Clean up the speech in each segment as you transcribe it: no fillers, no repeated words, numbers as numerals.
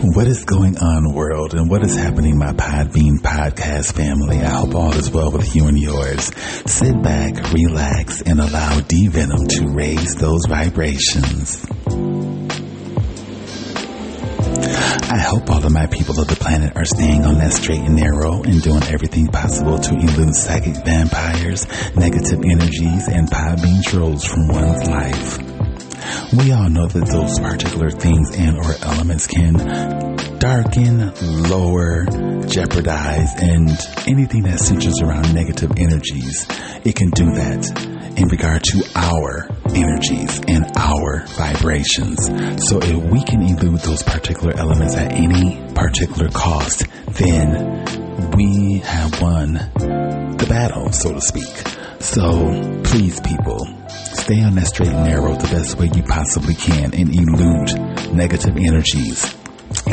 What is going on, world, and what is happening, my Podbean podcast family? I hope all is well with you and yours. Sit back, relax, and allow D-Venom to raise those vibrations. I hope all of my people of the planet are staying on that straight and narrow and doing everything possible to elude psychic vampires, negative energies, and Podbean trolls from one's life. We all know that those particular things and or elements can darken, lower, jeopardize, and anything that centers around negative energies. It can do that in regard to our energies and our vibrations. So if we can elude those particular elements at any particular cost, then we have won the battle, so to speak. So please, people, stay on that straight and narrow the best way you possibly can and elude negative energies,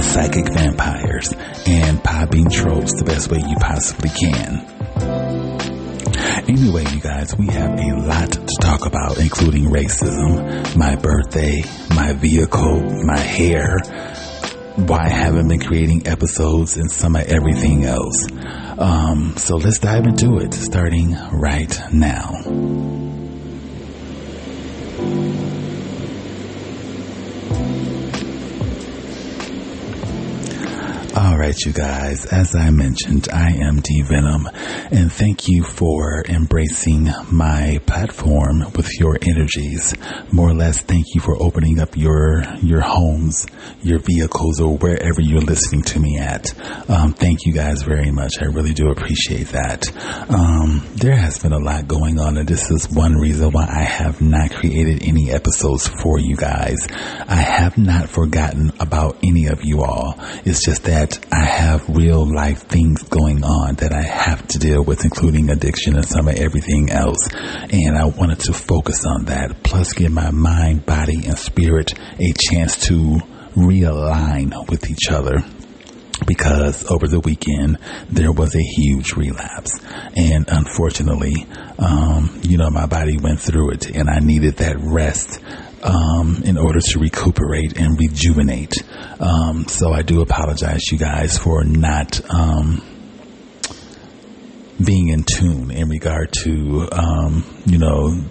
psychic vampires, and Podbean trolls the best way you possibly can. Anyway, you guys, we have a lot to talk about, including racism, my birthday, my vehicle, my hair, why I haven't been creating episodes, and some of everything else. So let's dive into it, starting right now. All right, you guys, as I mentioned, I am D-Venom, and thank you for embracing my platform with your energies. More or less, thank you for opening up your homes, your vehicles, or wherever you're listening to me at. Thank you guys very much. I really do appreciate that. There has been a lot going on, and this is one reason why I have not created any episodes for you guys. I have not forgotten about any of you all. It's just that I have real life things going on that I have to deal with, including addiction and some of everything else. And I wanted to focus on that, plus give my mind, body, and spirit a chance to realign with each other. Because over the weekend, there was a huge relapse. And unfortunately, my body went through it, and I needed that rest in order to recuperate and rejuvenate. So I do apologize, you guys, for not being in tune in regard to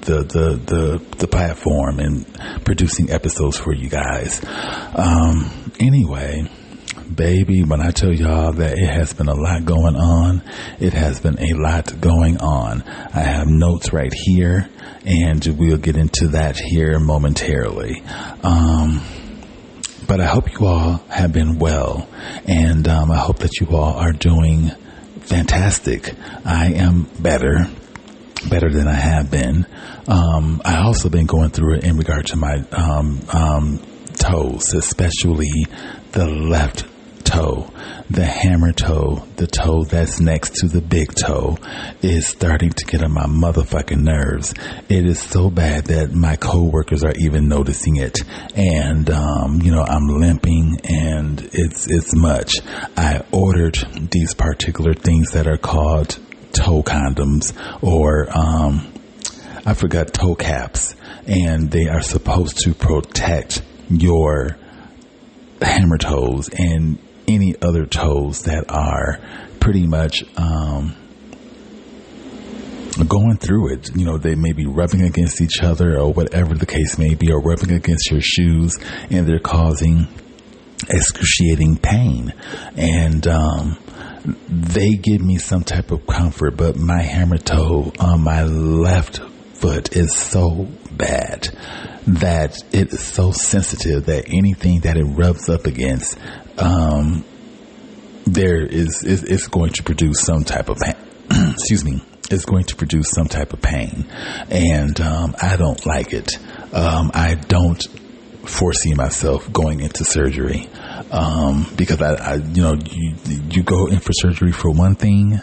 the platform and producing episodes for you guys. Anyway, baby, when I tell y'all that it has been a lot going on, it has been a lot going on. I have notes right here, and we'll get into that here momentarily. But I hope you all have been well, and I hope that you all are doing fantastic. I am better than I have been. I also been going through it in regard to my toes, especially the left toe. The hammer toe, the toe that's next to the big toe, is starting to get on my motherfucking nerves. It is so bad that my coworkers are even noticing it. And, I'm limping, and it's much. I ordered these particular things that are called toe condoms, or, I forgot, toe caps. And they are supposed to protect your hammer toes and any other toes that are pretty much going through it. They may be rubbing against each other, or whatever the case may be, or rubbing against your shoes, and they're causing excruciating pain. And they give me some type of comfort, but my hammer toe on my left foot is so bad that it is so sensitive that anything that it rubs up against, it's going to produce some type of pain. Excuse me. It's going to produce some type of pain, and I don't like it. I don't foresee myself going into surgery, because you go in for surgery for one thing,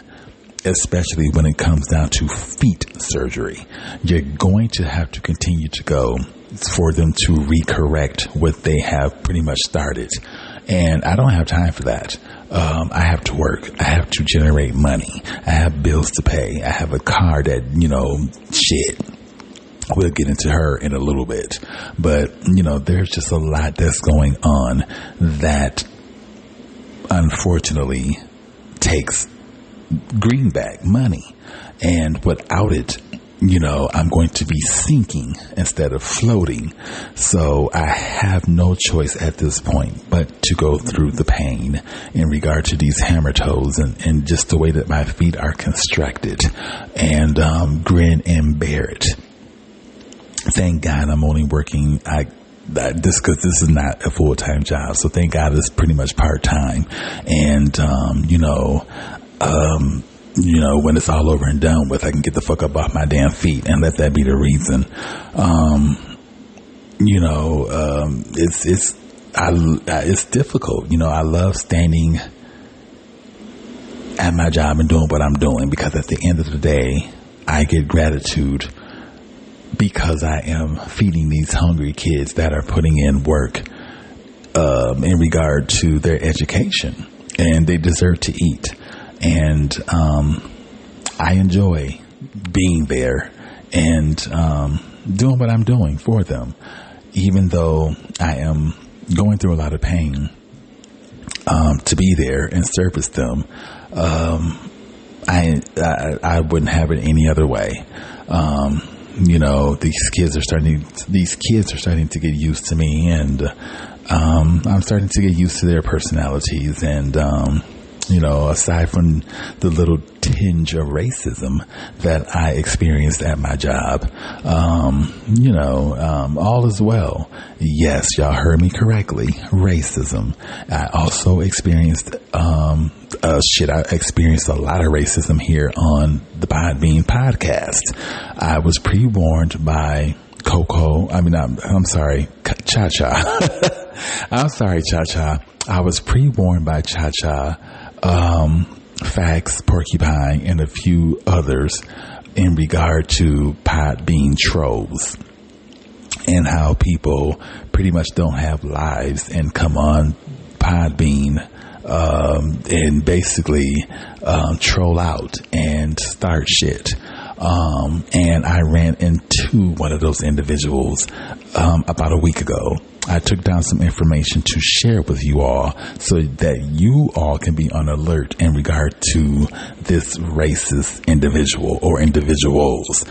especially when it comes down to feet surgery. You're going to have to continue to go for them to recorrect what they have pretty much started. And I don't have time for that. I have to work. I have to generate money. I have bills to pay. I have a car that, shit. We'll get into her in a little bit. But, there's just a lot that's going on that unfortunately takes greenback money. And without it, I'm going to be sinking instead of floating. So I have no choice at this point but to go through the pain in regard to these hammer toes and just the way that my feet are constructed, and grin and bear it. Thank God I'm only working because this is not a full-time job. So thank God it's pretty much part-time. And, when it's all over and done with, I can get the fuck up off my damn feet, and let that be the reason. It's difficult. I love standing at my job and doing what I'm doing, because at the end of the day, I get gratitude because I am feeding these hungry kids that are putting in work, in regard to their education, and they deserve to eat. And I enjoy being there and doing what I'm doing for them, even though I am going through a lot of pain to be there and service them. I wouldn't have it any other way. These kids are starting to get used to me, and I'm starting to get used to their personalities, and aside from the little tinge of racism that I experienced at my job, all is well. Yes, y'all heard me correctly. Racism. I also experienced, I experienced a lot of racism here on the Podbean podcast. I was pre-warned by Cha-Cha. I'm sorry, Cha-Cha. I was pre-warned by Cha-Cha, Fax, Porcupine, and a few others in regard to Podbean trolls and how people pretty much don't have lives and come on Podbean and basically troll out and start shit. And I ran into one of those individuals about a week ago. I took down some information to share with you all so that you all can be on alert in regard to this racist individual or individuals,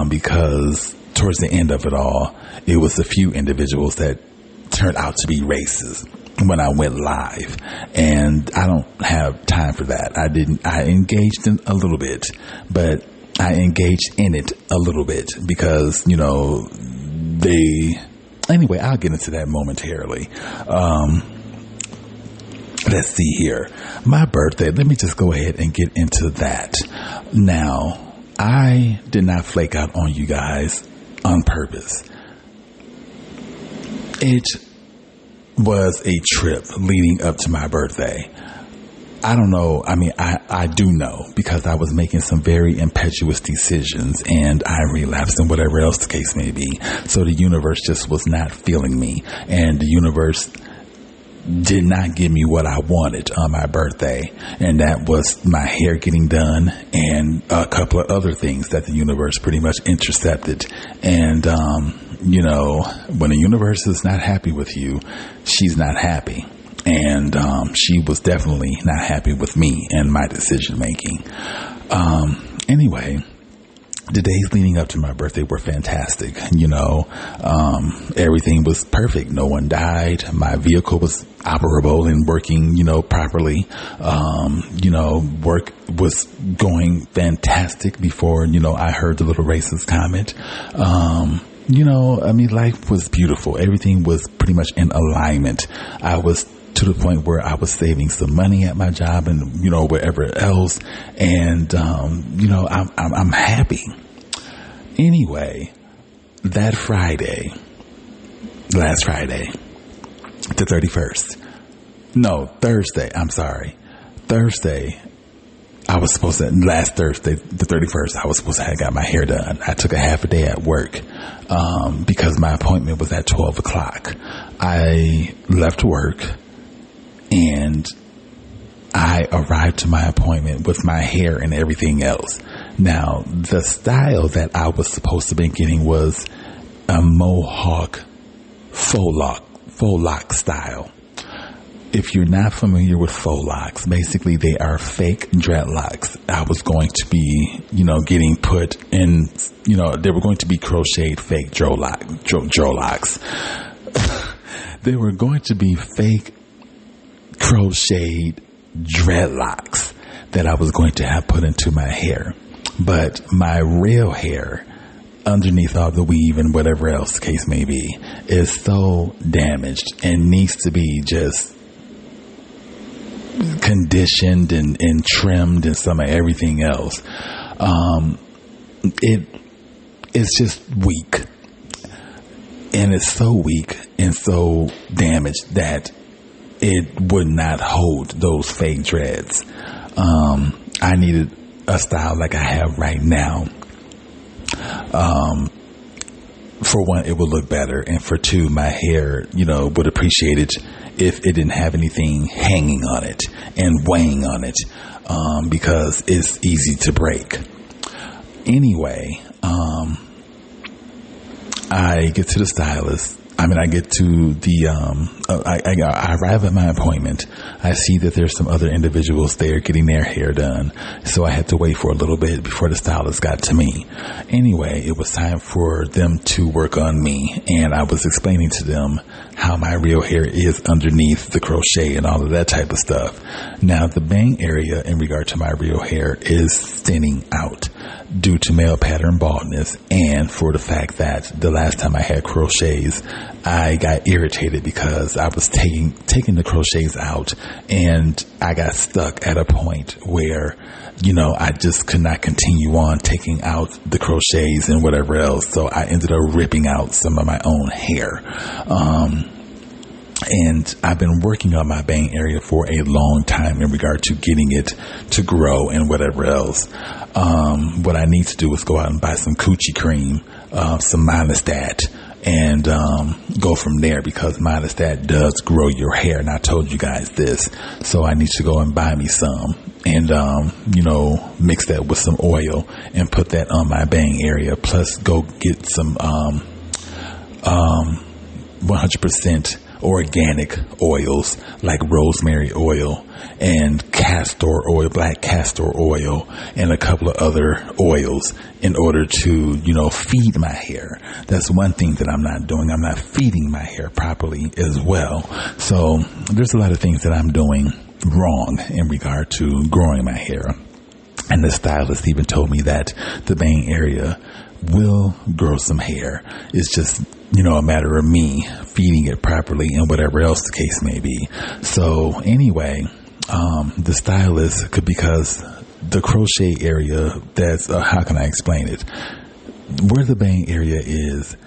because towards the end of it all, it was a few individuals that turned out to be racist when I went live, and I don't have time for that. I engaged in a little bit, but I engaged in it a little bit because, anyway, I'll get into that momentarily. Let's see here. My birthday, let me just go ahead and get into that. Now, I did not flake out on you guys on purpose. It was a trip leading up to my birthday. I don't know. I mean, I do know because I was making some very impetuous decisions and I relapsed and whatever else the case may be. So the universe just was not feeling me, and the universe did not give me what I wanted on my birthday. And that was my hair getting done and a couple of other things that the universe pretty much intercepted. And, when the universe is not happy with you, she's not happy. And she was definitely not happy with me and my decision making. Anyway, the days leading up to my birthday were fantastic. Everything was perfect. No one died. My vehicle was operable and working, properly. Work was going fantastic before, I heard the little racist comment. Life was beautiful. Everything was pretty much in alignment. I was to the point where I was saving some money at my job and, wherever else. And, I'm happy. Anyway, that Friday, last Friday, the 31st, no, Thursday, I'm sorry. Thursday, I was supposed to, last Thursday, the 31st, I was supposed to have got my hair done. I took a half a day at work, because my appointment was at 12 o'clock. I left work and I arrived to my appointment with my hair and everything else. Now, the style that I was supposed to be getting was a mohawk faux lock style. if you're not familiar with faux locks, basically they are fake dreadlocks. I was going to be, getting put in, they were going to be crocheted fake dreadlocks. They were going to be fake crocheted dreadlocks that I was going to have put into my hair. But my real hair, underneath all the weave and whatever else the case may be, is so damaged and needs to be just conditioned and trimmed and some of everything else. It's just weak. And it's so weak and so damaged that it would not hold those fake dreads. I needed a style like I have right now. For one, it would look better. And for two, my hair, would appreciate it if it didn't have anything hanging on it and weighing on it, because it's easy to break. Anyway, I get to the stylist. I get to the, I arrive at my appointment. I see that there's some other individuals there getting their hair done. So I had to wait for a little bit before the stylist got to me. Anyway, it was time for them to work on me. And I was explaining to them how my real hair is underneath the crochet and all of that type of stuff. Now, the bang area in regard to my real hair is thinning out due to male pattern baldness, and for the fact that the last time I had crochets, I got irritated because I was taking the crochets out, and I got stuck at a point where, I just could not continue on taking out the crochets and whatever else. So I ended up ripping out some of my own hair. And I've been working on my bang area for a long time in regard to getting it to grow and whatever else. What I need to do is go out and buy some coochie cream, some namaste, and go from there, because namaste does grow your hair. And I told you guys this. So I need to go and buy me some and, mix that with some oil and put that on my bang area. Plus go get some 100% organic oils like rosemary oil and castor oil, black castor oil, and a couple of other oils in order to, feed my hair. That's one thing that I'm not doing. I'm not feeding my hair properly as well. So there's a lot of things that I'm doing wrong in regard to growing my hair. And the stylist even told me that the bang area will grow some hair. It's just, a matter of me feeding it properly and whatever else the case may be. So anyway, the stylist because the crochet area, that's, how can I explain it? Where the bang area is,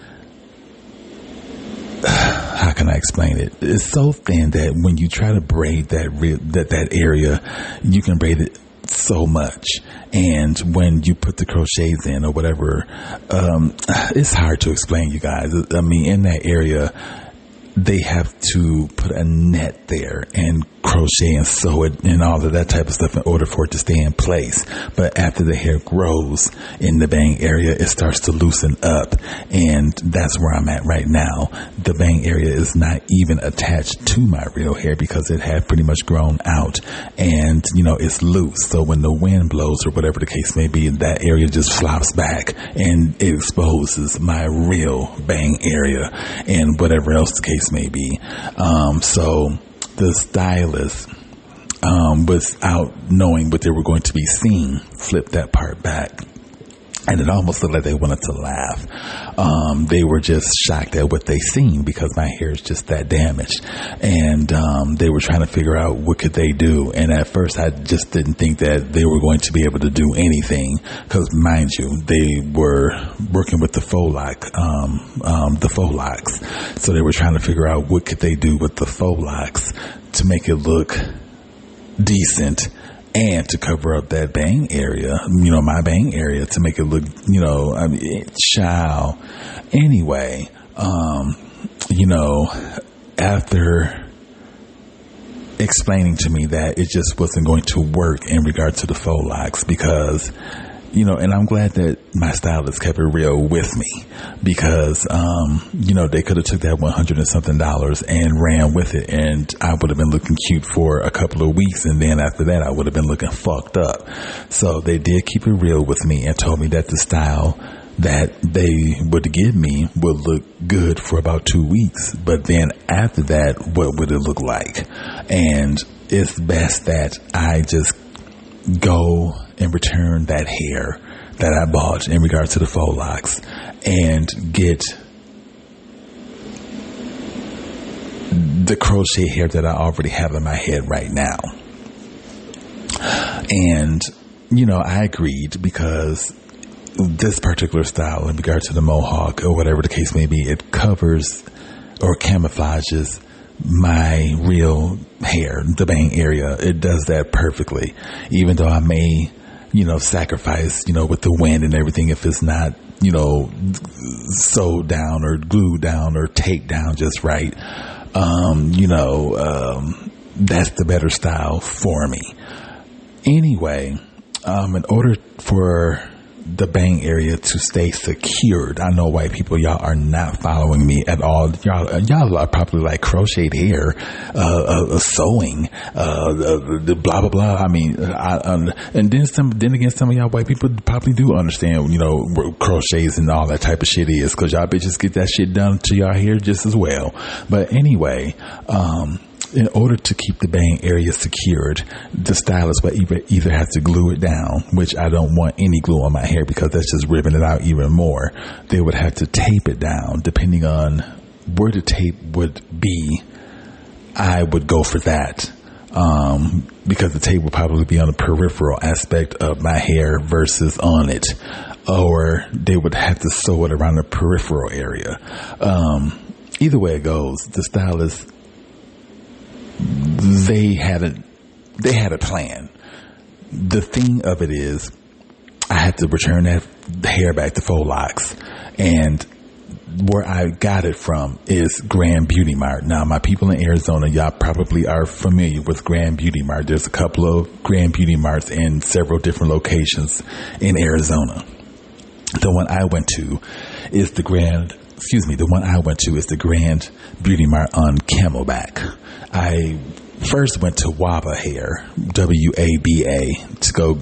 how can I explain it? It's so thin that when you try to braid that area, you can braid it so much. And when you put the crochets in or whatever, it's hard to explain, you guys. In that area, they have to put a net there and crochet and sew it and all of that type of stuff in order for it to stay in place. But after the hair grows in the bang area, it starts to loosen up, and that's where I'm at right now. The bang area is not even attached to my real hair because it had pretty much grown out, and it's loose. So when the wind blows or whatever the case may be, that area just flops back and it exposes my real bang area and whatever else the case may be. So the stylist, without knowing what they were going to be seeing, flipped that part back. And it almost looked like they wanted to laugh. They were just shocked at what they seen because my hair is just that damaged. And they were trying to figure out what could they do. And at first I just didn't think that they were going to be able to do anything. Because mind you, they were working with the faux locks. So they were trying to figure out what could they do with the faux locks to make it look decent and to cover up that bang area, my bang area, to make it look, child. Anyway, after explaining to me that it just wasn't going to work in regard to the faux locks because and I'm glad that my stylist kept it real with me because, they could have took that $100 and something and ran with it, and I would have been looking cute for a couple of weeks, and then after that I would have been looking fucked up. So they did keep it real with me and told me that the style that they would give me would look good for about 2 weeks, but then after that, what would it look like? And it's best that I just go and return that hair that I bought in regards to the faux locks and get the crochet hair that I already have in my head right now. And, I agreed because this particular style in regard to the mohawk or whatever the case may be, it covers or camouflages my real hair, the bang area. It does that perfectly, even though I may, sacrifice, with the wind and everything if it's not, sewed down or glued down or taped down just right. That's the better style for me. Anyway, in order for the bang area to stay secured, I know white people, y'all are not following me at all. Y'all are probably like crocheted hair, sewing, the blah blah blah. I mean, and then again, some of y'all white people probably do understand, what crochets and all that type of shit is, because y'all bitches get that shit done to y'all hair just as well. But anyway, in order to keep the bang area secured, the stylist would either have to glue it down, which I don't want any glue on my hair because that's just ripping it out even more. They would have to tape it down. Depending on where the tape would be, I would go for that. Because the tape would probably be on the peripheral aspect of my hair versus on it. Or they would have to sew it around the peripheral area. Either way it goes, the stylist, they had a plan. The thing of it is, I had to return that hair back to faux locks, and where I got it from is Grand Beauty Mart. Now, my people in Arizona, y'all probably are familiar with Grand Beauty Mart. There's a couple of Grand Beauty Marts in several different locations in Arizona. The one I went to is the Grand Beauty Mart on Camelback. I first went to Waba Hair, WABA, to go,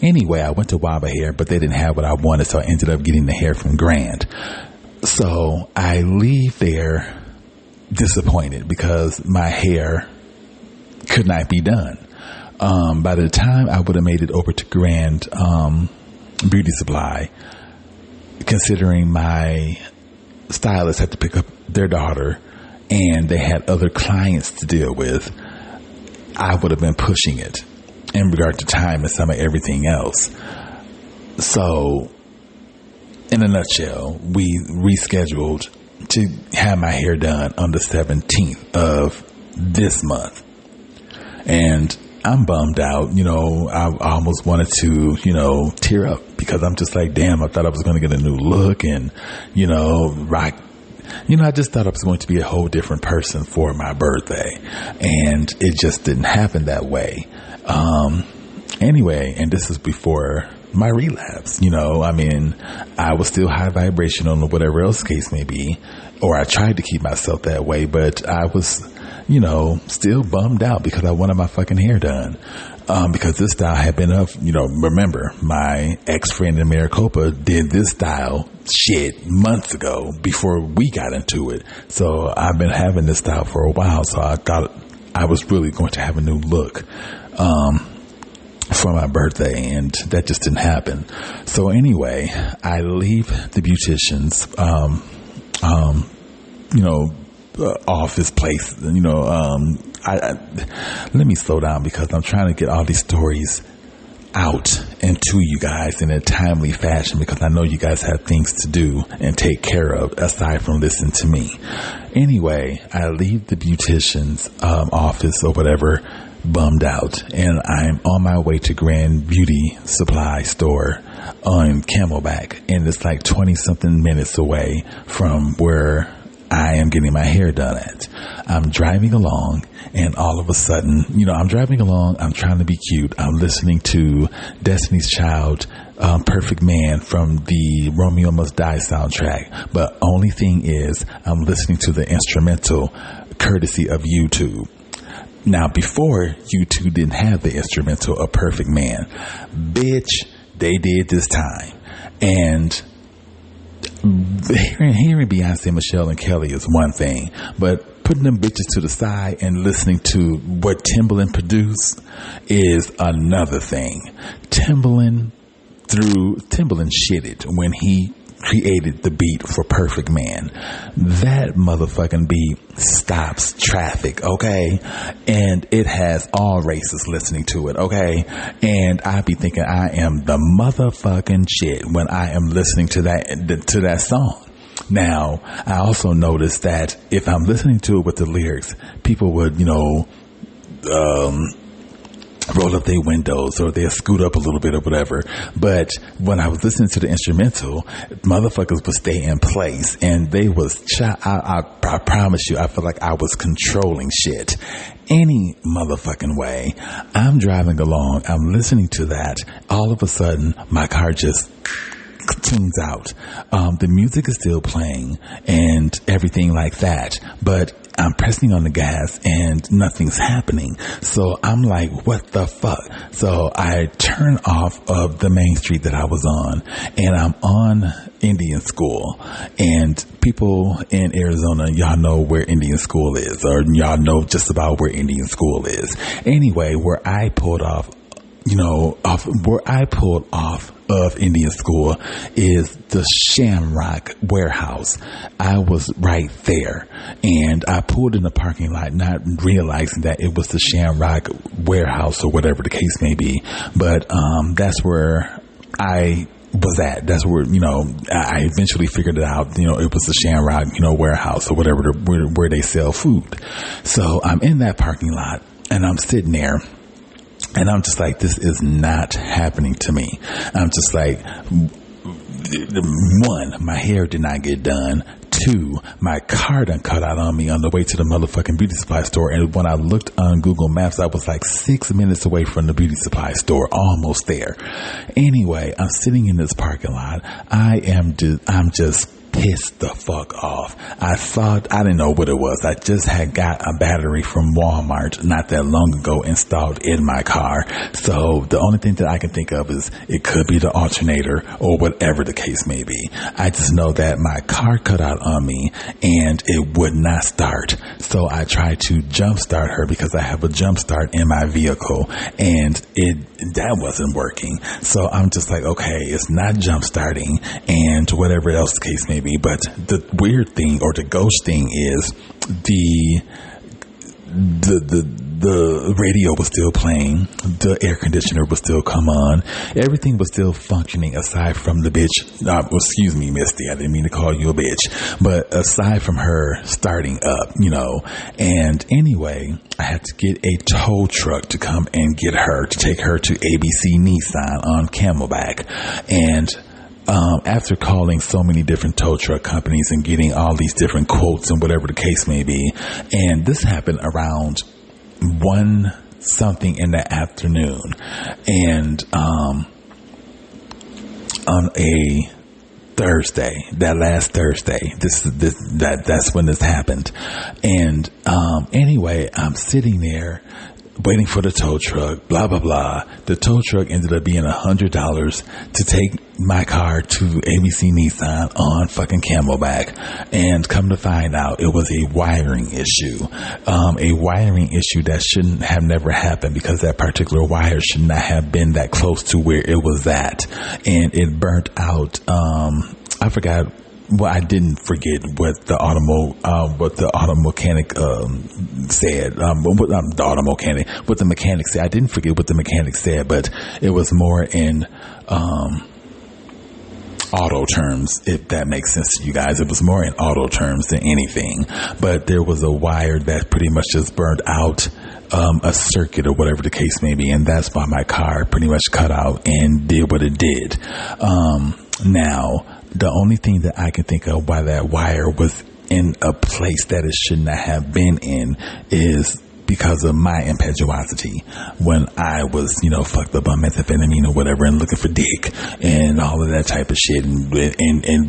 anyway, I went to Waba Hair, but they didn't have what I wanted, so I ended up getting the hair from Grand. So I leave there disappointed because my hair could not be done. By the time I would have made it over to Grand Beauty Supply, considering my stylist had to pick up their daughter and they had other clients to deal with, I would have been pushing it in regard to time and some of everything else. So, in a nutshell, we rescheduled to have my hair done on the 17th of this month. And I'm bummed out. I almost wanted to, tear up because I'm just like, damn, I thought I was going to get a new look and, rock. I just thought I was going to be a whole different person for my birthday, and it just didn't happen that way. Anyway, and this is before my relapse. I was still high vibrational or whatever else case may be, or I tried to keep myself that way, but I was, still bummed out because I wanted my fucking hair done. Because this style had been up, remember, my ex-friend in Maricopa did this style shit months ago before we got into it. So I've been having this style for a while. So I thought I was really going to have a new look, for my birthday, and that just didn't happen. So anyway, I leave the beautician's, office place, let me slow down because I'm trying to get all these stories out and to you guys in a timely fashion, because I know you guys have things to do and take care of aside from listening to me. Anyway, I leave the beautician's office or whatever, bummed out, and I'm on my way to Grand Beauty Supply store on Camelback, and it's like 20 something minutes away from where I am getting my hair done at. I'm driving along, and all of a sudden, I'm driving along, I'm trying to be cute. I'm listening to Destiny's Child, Perfect Man from the Romeo Must Die soundtrack. But only thing is, I'm listening to the instrumental courtesy of YouTube. Now, before, YouTube didn't have the instrumental of Perfect Man. Bitch, they did this time. And hearing Beyonce, Michelle, and Kelly is one thing, but putting them bitches to the side and listening to what Timbaland produced is another thing. Timbaland shitted when he created the beat for Perfect Man. That motherfucking beat stops traffic, okay? And it has all races listening to it, okay? And I be thinking I am the motherfucking shit when I am listening to that song. Now, I also noticed that if I'm listening to it with the lyrics, people would, roll up their windows or they'll scoot up a little bit or whatever. But when I was listening to the instrumental, motherfuckers would stay in place, and they was I promise you, I feel like I was controlling shit any motherfucking way. I'm driving along, I'm listening to that. All of a sudden, my car just tunes out. The music is still playing and everything like that, but I'm pressing on the gas and nothing's happening. So I'm like, what the fuck? So I turn off of the main street that I was on, and I'm on Indian School. And people in Arizona, y'all know where Indian School is, or y'all know just about where Indian School is. Anyway, where I pulled off of Indian School is the Shamrock Warehouse. I was right there, and I pulled in the parking lot, not realizing that it was the Shamrock Warehouse or whatever the case may be. But that's where I was at. That's where, I eventually figured it out. It was the Shamrock, warehouse or whatever, where they sell food. So I'm in that parking lot, and I'm sitting there. And I'm just like, this is not happening to me. I'm just like, one, my hair did not get done. Two, my car done cut out on me on the way to the motherfucking beauty supply store. And when I looked on Google Maps, I was like 6 minutes away from the beauty supply store, almost there. Anyway, I'm sitting in this parking lot. I'm just pissed the fuck off. I didn't know what it was. I just had got a battery from Walmart not that long ago installed in my car. So the only thing that I can think of is it could be the alternator or whatever the case may be. I just know that my car cut out on me and it would not start. So I tried to jump start her because I have a jump start in my vehicle, and that wasn't working. So I'm just like, okay, it's not jump starting and whatever else the case may be. But the weird thing, or the ghost thing, is the radio was still playing, the air conditioner was still come on, everything was still functioning aside from the bitch. Excuse me, Misty, I didn't mean to call you a bitch, but aside from her starting up, And anyway, I had to get a tow truck to come and get her, to take her to ABC Nissan on Camelback. And after calling so many different tow truck companies and getting all these different quotes and whatever the case may be, and this happened around 1 something in the afternoon, and on a Thursday, that last Thursday, that's when this happened. And anyway, I'm sitting there waiting for the tow truck, blah, blah, blah. The tow truck ended up being $100 to take my car to ABC Nissan on fucking Camelback. And come to find out, it was a wiring issue. A wiring issue that shouldn't have never happened, because that particular wire should not have been that close to where it was at. And it burnt out. I forgot. Well, I didn't forget what the auto mechanic said. What the mechanic said. I didn't forget what the mechanic said, but it was more in auto terms, if that makes sense to you guys. It was more in auto terms than anything. But there was a wire that pretty much just burned out a circuit or whatever the case may be, and that's why my car pretty much cut out and did what it did. Now, the only thing that I can think of why that wire was in a place that it should not have been in is because of my impetuosity when I was, fucked up on methamphetamine or whatever and looking for dick and all of that type of shit and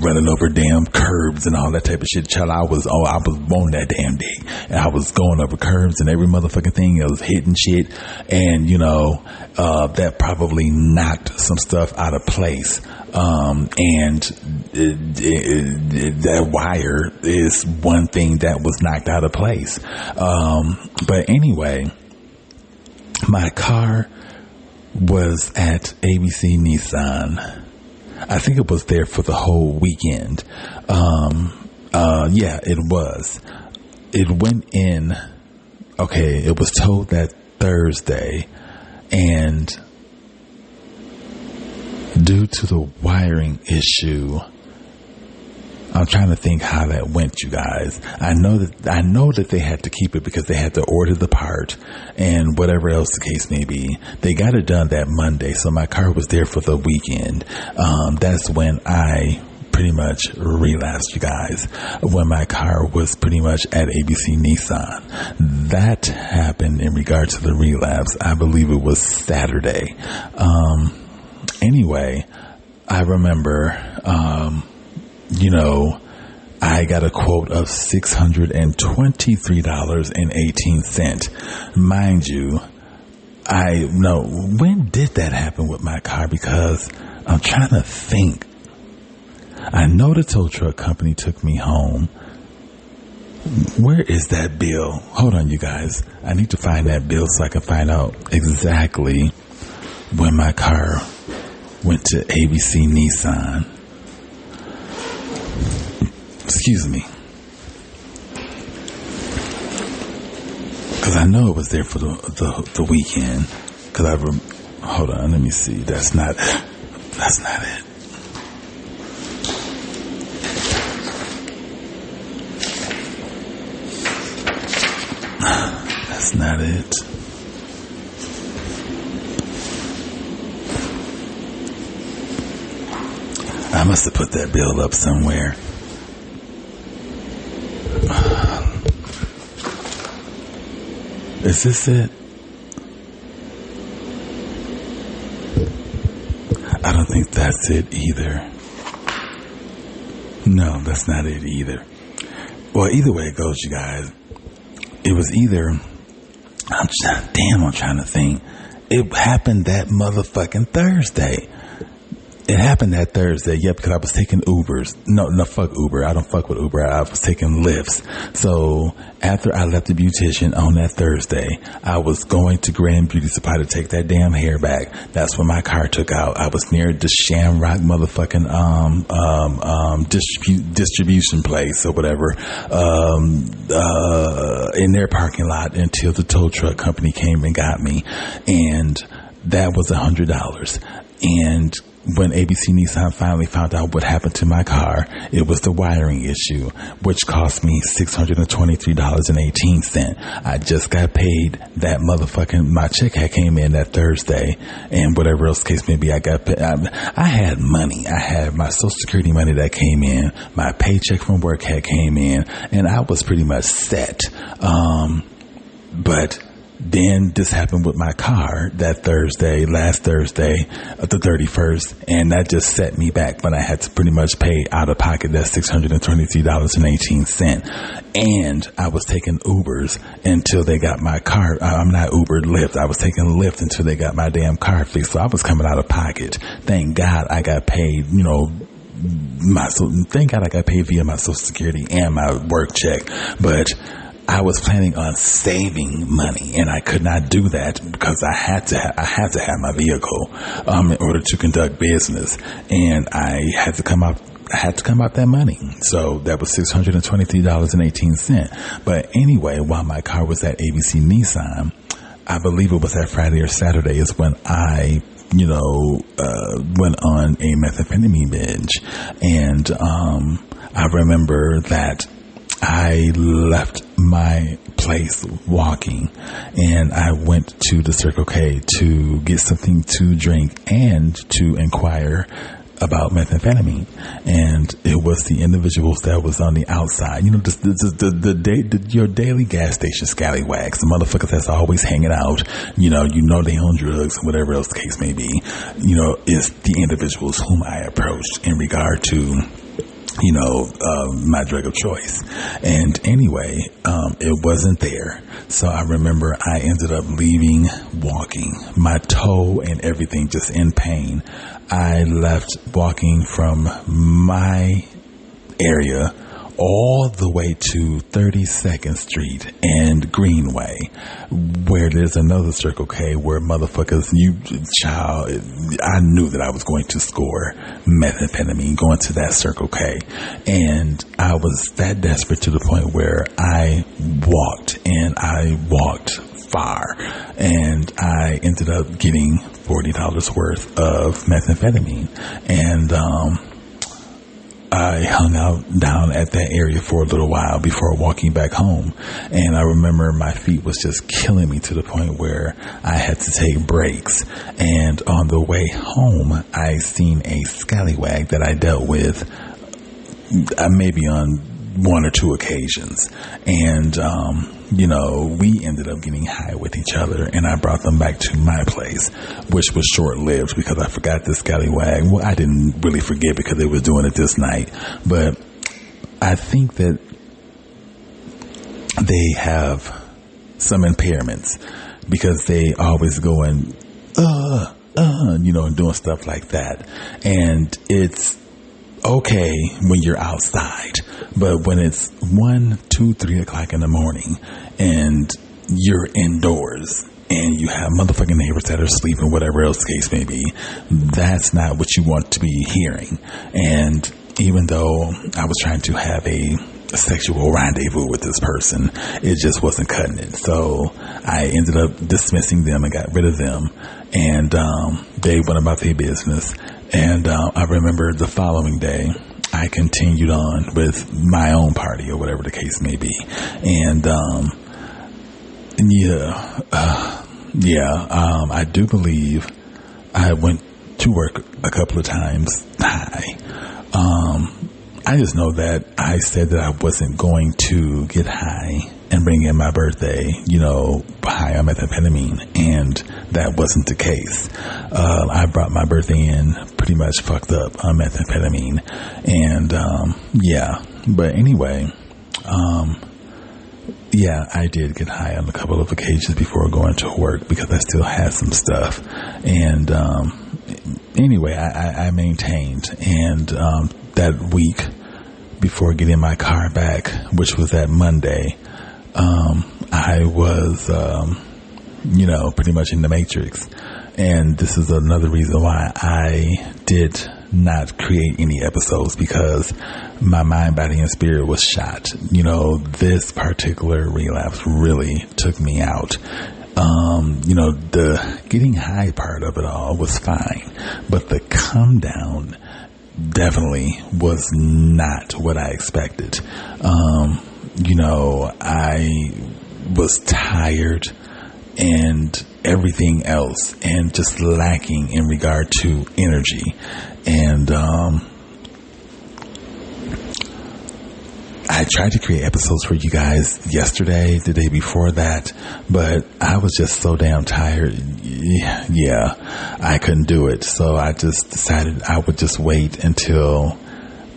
running over damn curbs and all that type of shit. Child, I was on that damn dick and I was going over curbs and every motherfucking thing. I was hitting shit and, that probably knocked some stuff out of place. And that wire is one thing that was knocked out of place. But anyway, my car was at ABC Nissan. I think it was there for the whole weekend. Yeah, it was. It went in. Okay, it was told that Thursday, and due to the wiring issue, I'm trying to think how that went, you guys. I know that they had to keep it because they had to order the part and whatever else the case may be. They got it done that Monday, so my car was there for the weekend. That's when I pretty much relapsed, you guys, when my car was pretty much at ABC Nissan. That happened in regard to the relapse. I believe it was Saturday. Anyway, I remember, I got a quote of $623.18. Mind you, when did that happen with my car? Because I'm trying to think. I know the tow truck company took me home. Where is that bill? Hold on, you guys. I need to find that bill so I can find out exactly when my car went to ABC Nissan. Excuse me. Because I know it was there for the weekend. Hold on, let me see. That's not it. That's not it. I must have put that bill up somewhere. Is this it? I don't think that's it either. No, that's not it either. Well, either way it goes, you guys. It was either, I'm trying to think. It happened that motherfucking Thursday. It happened that Thursday, because I was taking Ubers. No, fuck Uber. I don't fuck with Uber. I was taking Lyfts. So after I left the beautician on that Thursday, I was going to Grand Beauty Supply to take that damn hair back. That's when my car took out. I was near the Shamrock motherfucking distribution place or whatever in their parking lot until the tow truck company came and got me, and that was $100. And when ABC Nissan finally found out what happened to my car, it was the wiring issue, which cost me $623.18. I just got paid that my check had came in that Thursday, and whatever else case may be, I got paid. I had money. I had my Social Security money that came in, my paycheck from work had came in, and I was pretty much set. But then this happened with my car last Thursday, the 31st, and that just set me back. But I had to pretty much pay out of pocket that $623.18. And I was taking Ubers until they got my car. I'm not Uber, Lyft. I was taking Lyft until they got my damn car fixed. So I was coming out of pocket. Thank God I got paid, thank God I got paid via my Social Security and my work check. But I was planning on saving money, and I could not do that because I had to have my vehicle in order to conduct business, and I had to come out that money. So that was $623.18. But anyway, while my car was at ABC Nissan, I believe it was that Friday or Saturday is when I went on a methamphetamine binge, and I remember that I left my place walking, and I went to the Circle K to get something to drink and to inquire about methamphetamine, and it was the individuals that was on the outside. Your daily gas station scallywags, the motherfuckers that's always hanging out. They on drugs and whatever else the case may be. Is the individuals whom I approached in regard to my drug of choice. And anyway, it wasn't there. So I remember I ended up leaving, walking, my toe and everything just in pain. I left walking from my area all the way to 32nd Street and Greenway, where there's another Circle K where motherfuckers, I knew that I was going to score methamphetamine going to that Circle K. And I was that desperate to the point where I walked far, and I ended up getting $40 worth of methamphetamine. And, I hung out down at that area for a little while before walking back home. And I remember my feet was just killing me to the point where I had to take breaks. And on the way home, I seen a scallywag that I dealt with maybe on one or two occasions. And, we ended up getting high with each other, and I brought them back to my place, which was short-lived because I forgot this scallywag. Well, I didn't really forget because they was doing it this night, but I think that they have some impairments because they always going, and doing stuff like that. And it's okay when you're outside, but when it's 1, 2, 3 o'clock in the morning and you're indoors and you have motherfucking neighbors that are sleeping, whatever else the case may be, that's not what you want to be hearing. And even though I was trying to have a sexual rendezvous with this person, it just wasn't cutting it. So I ended up dismissing them and got rid of them, and they went about their business. And I remember the following day, I continued on with my own party or whatever the case may be. And I do believe I went to work a couple of times high. I just know that I said that I wasn't going to get high and bring in my birthday, high on methamphetamine, and that wasn't the case. I brought my birthday in pretty much fucked up on methamphetamine, and but anyway, I did get high on a couple of occasions before going to work because I still had some stuff, and anyway, I maintained, and that week before getting my car back, which was that Monday, I was, pretty much in the matrix. And this is another reason why I did not create any episodes, because my mind, body, and spirit was shot. This particular relapse really took me out. The getting high part of it all was fine, but the come down definitely was not what I expected. I was tired and everything else, and just lacking in regard to energy. And I tried to create episodes for you guys yesterday, the day before that, but I was just so damn tired. Yeah, I couldn't do it. So I just decided I would just wait until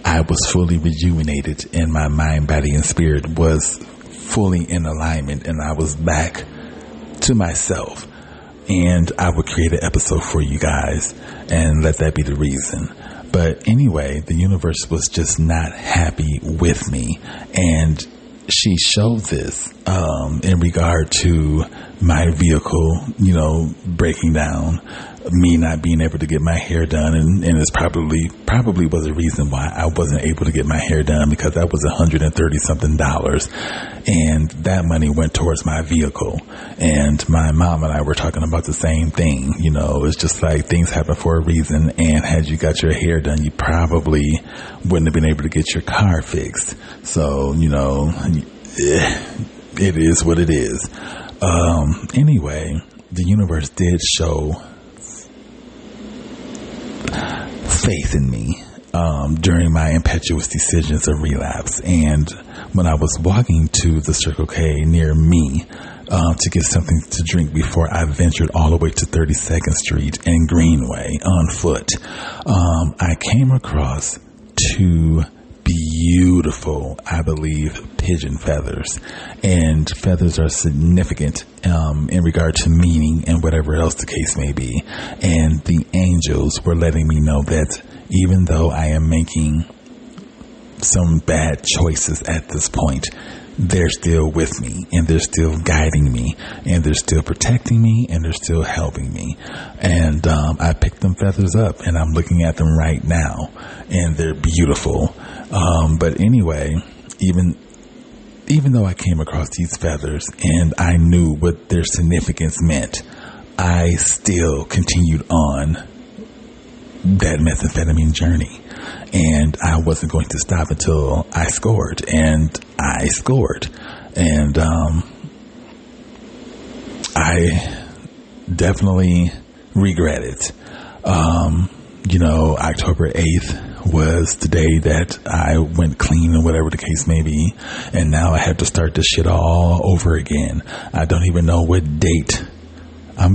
I was fully rejuvenated and my mind, body, and spirit was fully in alignment, and I was back to myself, and I would create an episode for you guys and let that be the reason. But anyway, the universe was just not happy with me, and she showed this in regard to my vehicle, breaking down, me not being able to get my hair done, and it's probably was a reason why I wasn't able to get my hair done, because that was $130 something, and that money went towards my vehicle. And my mom and I were talking about the same thing. It's just like things happen for a reason, and had you got your hair done, you probably wouldn't have been able to get your car fixed. So it is what it is. Anyway, the universe did show faith in me during my impetuous decisions of relapse. And when I was walking to the Circle K near me to get something to drink before I ventured all the way to 32nd Street and Greenway on foot, I came across two beautiful, I believe, pigeon feathers. And feathers are significant in regard to meaning and whatever else the case may be. And the angels were letting me know that even though I am making some bad choices at this point, they're still with me, and they're still guiding me, and they're still protecting me, and they're still helping me. And I picked them feathers up, and I'm looking at them right now, and they're beautiful. But anyway, even though I came across these feathers and I knew what their significance meant, I still continued on that methamphetamine journey. And I wasn't going to stop until I scored. And I scored. And I definitely regret it. October 8th was the day that I went clean or whatever the case may be. And now I have to start this shit all over again. I don't even know what date. I'm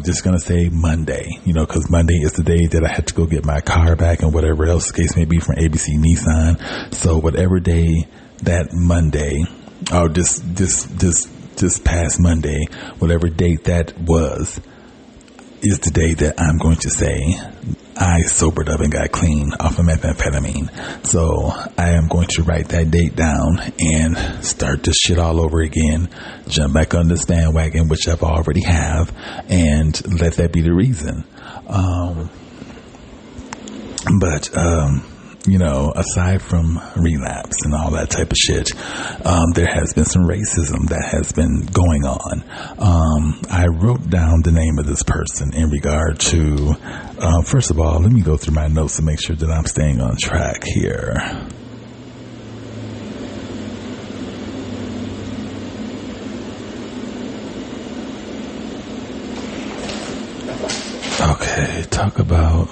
just going to say Monday, because Monday is the day that I had to go get my car back and whatever else the case may be from ABC Nissan. So whatever day that Monday, or this past Monday, whatever date that was, is the day that I'm going to say I sobered up and got clean off of methamphetamine. So I am going to write that date down and start this shit all over again, jump back on this bandwagon, which I've already have, and let that be the reason. Aside from relapse and all that type of shit, there has been some racism that has been going on. I wrote down the name of this person in regard to, first of all, let me go through my notes to make sure that I'm staying on track here. Okay, talk about...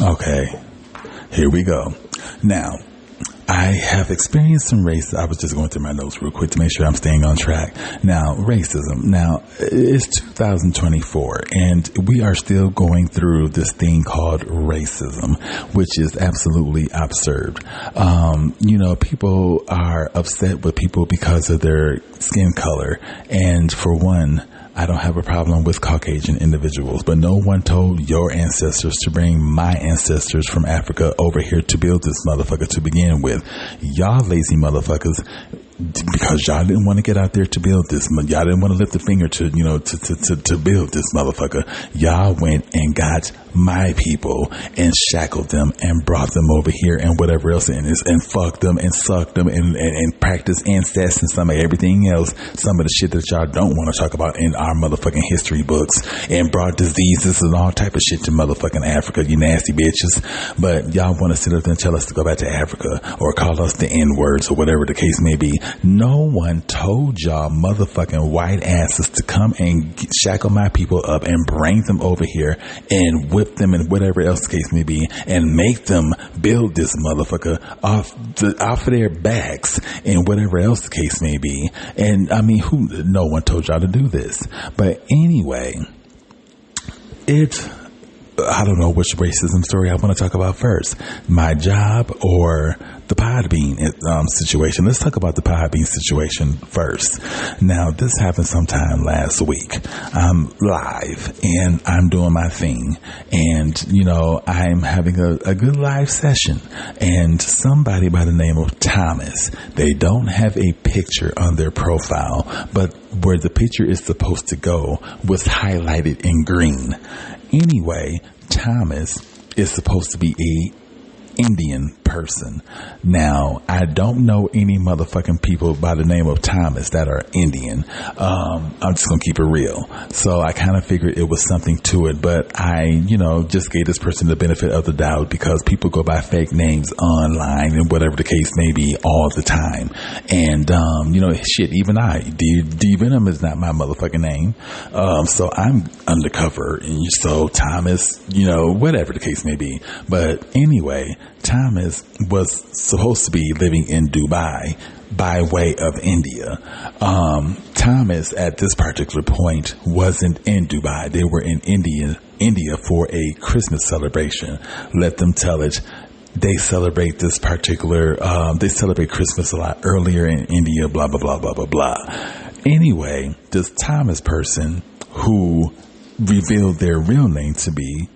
Okay, here we go. Now, I have experienced some racism. I was just going through my notes real quick to make sure I'm staying on track. Now, racism. Now, it's 2024, and we are still going through this thing called racism, which is absolutely absurd. People are upset with people because of their skin color, and for one, I don't have a problem with Caucasian individuals, but no one told your ancestors to bring my ancestors from Africa over here to build this motherfucker to begin with. Y'all lazy motherfuckers, because y'all didn't want to get out there to build this. Y'all didn't want to lift the finger to build this motherfucker. Y'all went and got my people and shackled them and brought them over here and whatever else and fucked them and sucked them and practiced incest and some of everything else. Some of the shit that y'all don't want to talk about in our motherfucking history books, and brought diseases and all type of shit to motherfucking Africa, you nasty bitches. But y'all want to sit up there and tell us to go back to Africa or call us the N-words or whatever the case may be. No one told y'all motherfucking white asses to come and shackle my people up and bring them over here and whip them and whatever else the case may be and make them build this motherfucker off of their backs and whatever else the case may be. And I mean, no one told y'all to do this. But anyway, I don't know which racism story I want to talk about first. My job or the Podbean situation. Let's talk about the Podbean situation first. Now, this happened sometime last week. I'm live and I'm doing my thing. And, I'm having a good live session. And somebody by the name of Thomas, they don't have a picture on their profile, but where the picture is supposed to go was highlighted in green. Anyway, Thomas is supposed to be a Indian person. Now, I don't know any motherfucking people by the name of Thomas that are Indian. I'm just gonna keep it real. So I kind of figured it was something to it, but I, just gave this person the benefit of the doubt because people go by fake names online and whatever the case may be all the time. And, shit, even D Venom is not my motherfucking name. So I'm undercover. And so Thomas, whatever the case may be. But anyway, Thomas was supposed to be living in Dubai by way of India. Thomas at this particular point wasn't in Dubai. They were in India for a Christmas celebration. Let them tell it. They celebrate this particular, they celebrate Christmas a lot earlier in India, blah, blah, blah, blah, blah, blah. Anyway, this Thomas person who revealed their real name to me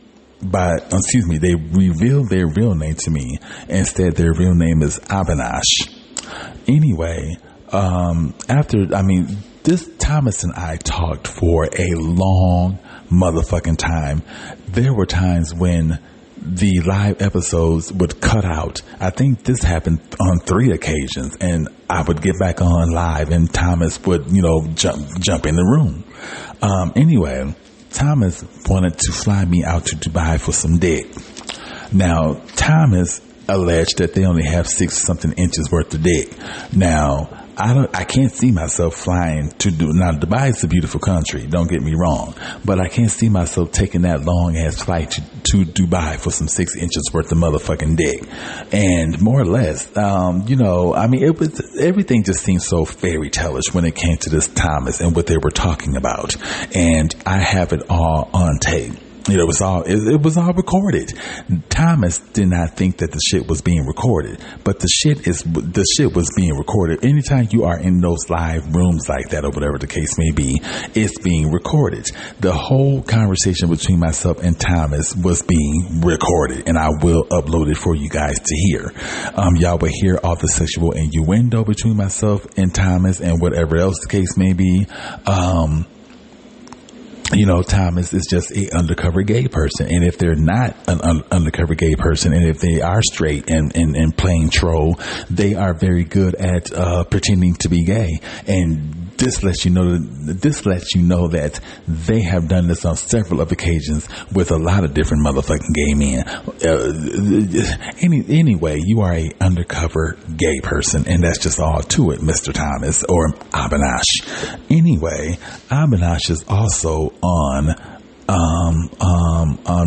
they revealed their real name to me and said their real name is Avinash. Anyway, this Thomas and I talked for a long motherfucking time. There were times when the live episodes would cut out. I think this happened on 3 occasions, and I would get back on live and Thomas would, jump in the room. Anyway, Thomas wanted to fly me out to Dubai for some dick. Now, Thomas alleged that they only have 6-something inches worth of dick. Now, I can't see myself flying to now Dubai is a beautiful country, don't get me wrong, but I can't see myself taking that long ass flight to Dubai for some 6 inches worth of motherfucking dick. And more or less, it was, everything just seemed so fairy tale-ish when it came to this Thomas and what they were talking about. And I have it all on tape. It was all recorded. Thomas did not think that the shit was being recorded, but the shit was being recorded. Anytime you are in those live rooms like that or whatever the case may be, it's being recorded. The whole conversation between myself and Thomas was being recorded, and I will upload it for you guys to hear. Y'all will hear all the sexual innuendo between myself and Thomas and whatever else the case may be. Thomas is just a undercover gay person. And if they're not an undercover gay person, and if they are straight and playing troll, they are very good at pretending to be gay. And this lets you know that they have done this on several of occasions with a lot of different motherfucking gay men. Anyway, you are a undercover gay person, and that's just all to it, Mr. Thomas or Avinash. Anyway, Avinash is also on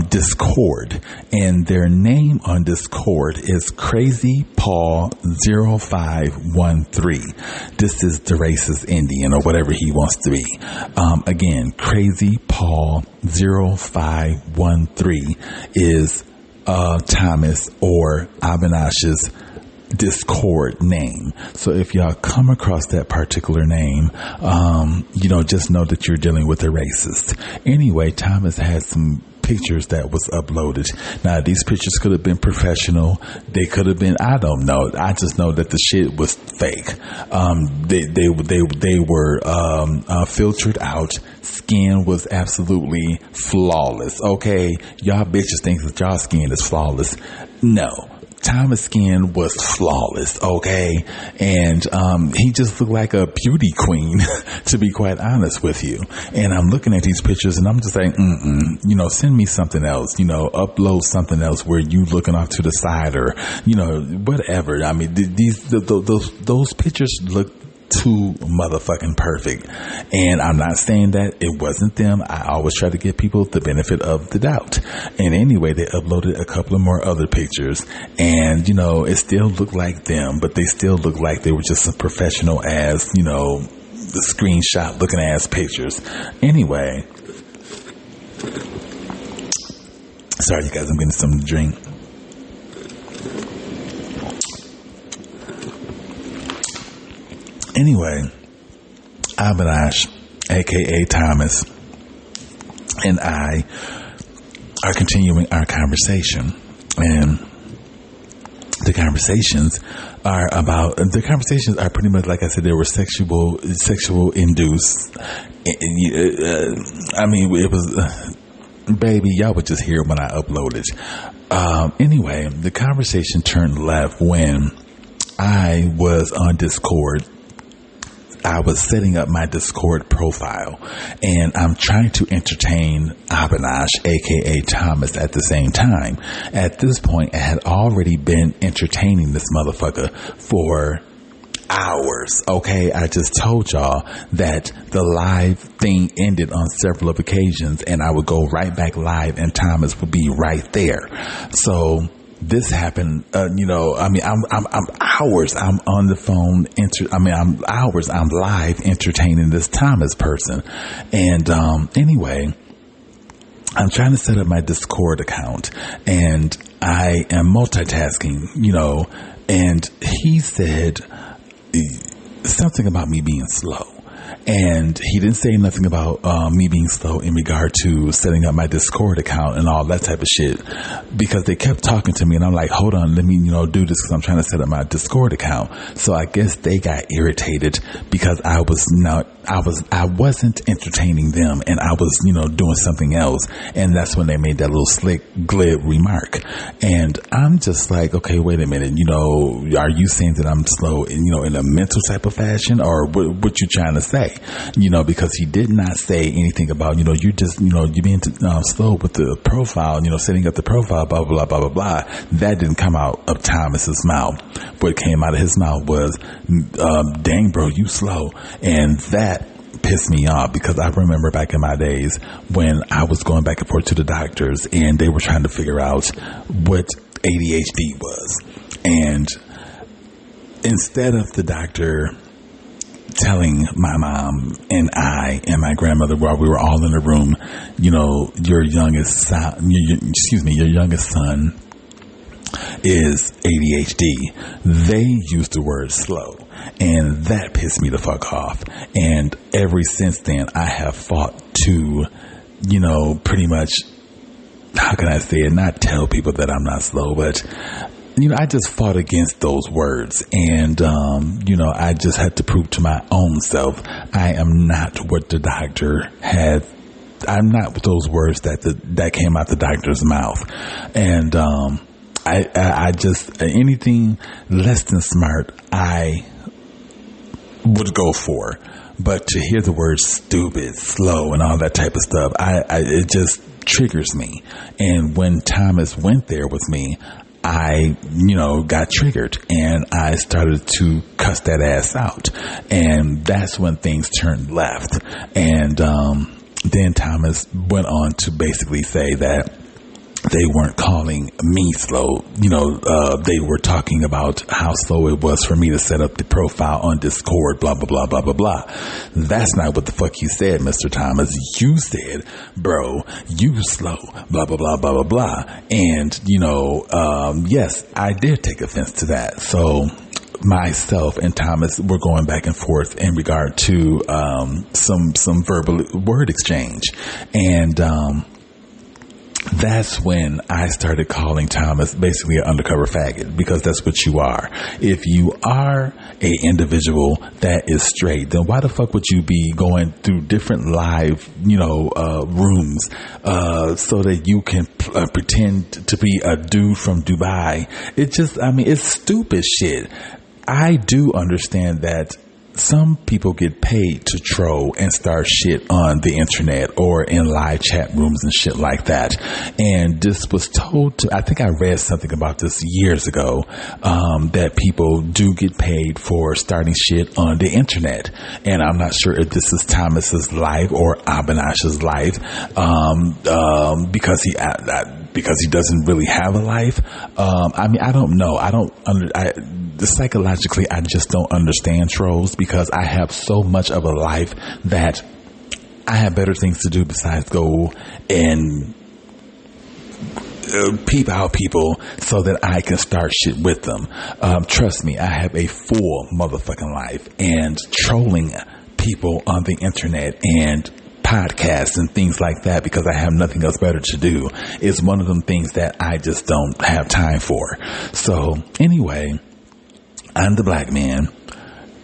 Discord, and their name on Discord is Crazy Paul 0513. This is the racist Indian or whatever he wants to be. Again, Crazy Paul 0513 is Thomas or Avinash's Discord name. So if y'all come across that particular name, just know that you're dealing with a racist. Anyway, Thomas had some pictures that was uploaded. Now, these pictures could have been professional. They could have been, I don't know. I just know that the shit was fake. They were filtered out. Skin was absolutely flawless. Okay, y'all bitches think that y'all skin is flawless. No. Thomas' skin was flawless, okay? And he just looked like a beauty queen, to be quite honest with you. And I'm looking at these pictures and I'm just like, send me something else, upload something else where you looking off to the side or, whatever. I mean, those pictures look too motherfucking perfect. And I'm not saying that it wasn't them. I always try to give people the benefit of the doubt. And anyway, they uploaded a couple of more other pictures, and it still looked like them, but they still looked like they were just some professional ass, the screenshot looking ass pictures. Anyway, sorry you guys, I'm getting something to drink. Anyway, Avinash, aka Thomas, and I are continuing our conversation, and the conversations are pretty much, like I said, they were sexual induced. It was, baby, y'all would just hear it when I upload it. Anyway, the conversation turned left when I was on Discord. I was setting up my Discord profile, and I'm trying to entertain Abinash, aka Thomas, at the same time. At this point, I had already been entertaining this motherfucker for hours. Okay, I just told y'all that the live thing ended on several of occasions, and I would go right back live, and Thomas would be right there. So this happened, I'm hours. I'm on the phone. I'm live entertaining this Thomas person. And, anyway, I'm trying to set up my Discord account, and I am multitasking, and he said something about me being slow. And he didn't say nothing about me being slow in regard to setting up my Discord account and all that type of shit, because they kept talking to me, and I'm like, hold on, let me, do this, because I'm trying to set up my Discord account. So I guess they got irritated because I wasn't entertaining them, and I was, doing something else. And that's when they made that little slick, glib remark. And I'm just like, okay, wait a minute, are you saying that I'm slow, in a mental type of fashion, or what you trying to say? Because he did not say anything about, you just, you being slow with the profile, setting up the profile, blah, blah, blah, blah, blah. That didn't come out of Thomas's mouth. What came out of his mouth was, dang, bro, you slow. And that pissed me off, because I remember back in my days when I was going back and forth to the doctors, and they were trying to figure out what ADHD was. And instead of the doctor telling my mom and I and my grandmother, while we were all in the room, your youngest son is ADHD, they used the word slow, and that pissed me the fuck off. And ever since then, I have fought to, pretty much, how can I say it, not tell people that I'm not slow, but I just fought against those words, and, I just had to prove to my own self, I am not what the doctor had. I'm not with those words that came out the doctor's mouth. And, I just, anything less than smart, I would go for. But to hear the words stupid, slow, and all that type of stuff, it just triggers me. And when Thomas went there with me, I, got triggered, and I started to cuss that ass out. And that's when things turned left. And then Thomas went on to basically say that they weren't calling me slow. They were talking about how slow it was for me to set up the profile on Discord, blah, blah, blah, blah, blah, blah. That's not what the fuck you said, Mr. Thomas. You said, bro, you slow, blah, blah, blah, blah, blah, blah. And, yes, I did take offense to that. So myself and Thomas were going back and forth in regard to some verbal word exchange. And that's when I started calling Thomas basically an undercover faggot, because that's what you are. If you are a individual that is straight, then why the fuck would you be going through different live, rooms, so that you can pretend to be a dude from Dubai? It's stupid shit. I do understand that some people get paid to troll and start shit on the internet or in live chat rooms and shit like that. And this was told to, I think I read something about this years ago, that people do get paid for starting shit on the internet. And I'm not sure if this is Thomas's life or Abinash's life, because he doesn't really have a life. I don't know. Psychologically, I just don't understand trolls, because I have so much of a life that I have better things to do besides go and peep out people so that I can start shit with them. Trust me, I have a full motherfucking life, and trolling people on the internet and podcasts and things like that, because I have nothing else better to do, is one of them things that I just don't have time for. So anyway, I'm the black man.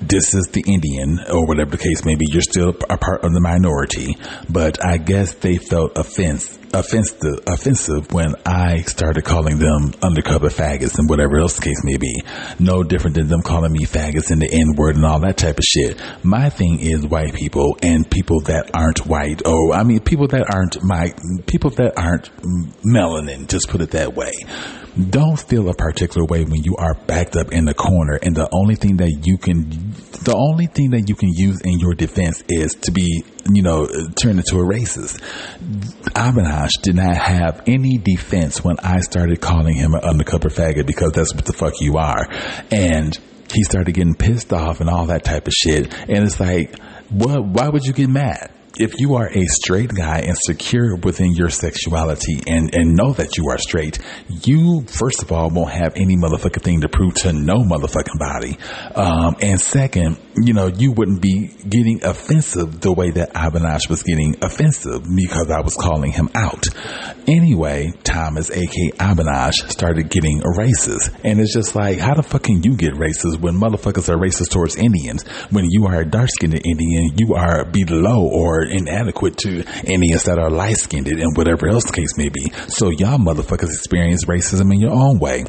This is the Indian, or whatever the case may be. You're still a part of the minority, but I guess they felt offense offensive when I started calling them undercover faggots and whatever else the case may be. No different than them calling me faggots and the N-word and all that type of shit. My thing is white people and people that aren't white, people that aren't melanin, just put it that way. Don't feel a particular way when you are backed up in the corner, and the only thing that you can use in your defense is to be, turned into a racist. Avinash did not have any defense when I started calling him an undercover faggot, because that's what the fuck you are. And he started getting pissed off and all that type of shit. And it's like, why would you get mad? If you are a straight guy and secure within your sexuality and know that you are straight, you, first of all, won't have any motherfucking thing to prove to no motherfucking body. And second, you wouldn't be getting offensive the way that Avinash was getting offensive because I was calling him out. Anyway, Thomas, aka Avinash, started getting racist. And it's just like, how the fuck can you get racist when motherfuckers are racist towards Indians? When you are a dark-skinned Indian, you are below or inadequate to Indians that are light-skinned and whatever else the case may be. So y'all motherfuckers experience racism in your own way.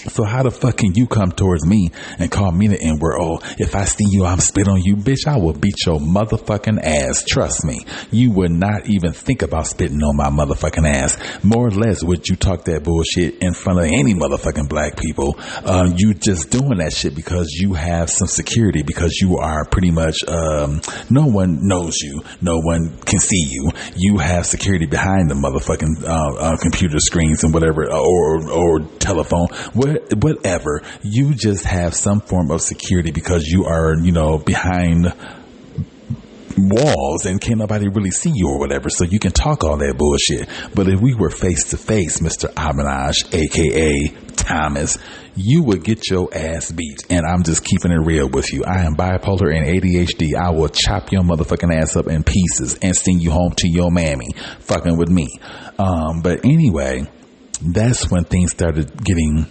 So how the fuck can you come towards me and call me the N-word? Oh, if I see you, I'm spit on you. Bitch, I will beat your motherfucking ass. Trust me. You would not even think about spitting on my motherfucking ass. More or less, would you talk that bullshit in front of any motherfucking black people? You just doing that shit because you have some security, because you are pretty much, no one knows you. No one can see you. You have security behind the motherfucking, computer screens and whatever, or telephone. Whatever, you just have some form of security because you are, behind walls and can't nobody really see you or whatever, so you can talk all that bullshit. But if we were face to face, Mr. Avinash, aka Thomas, you would get your ass beat. And I'm just keeping it real with you. I am bipolar and ADHD. I will chop your motherfucking ass up in pieces and send you home to your mammy fucking with me. But anyway, that's when things started getting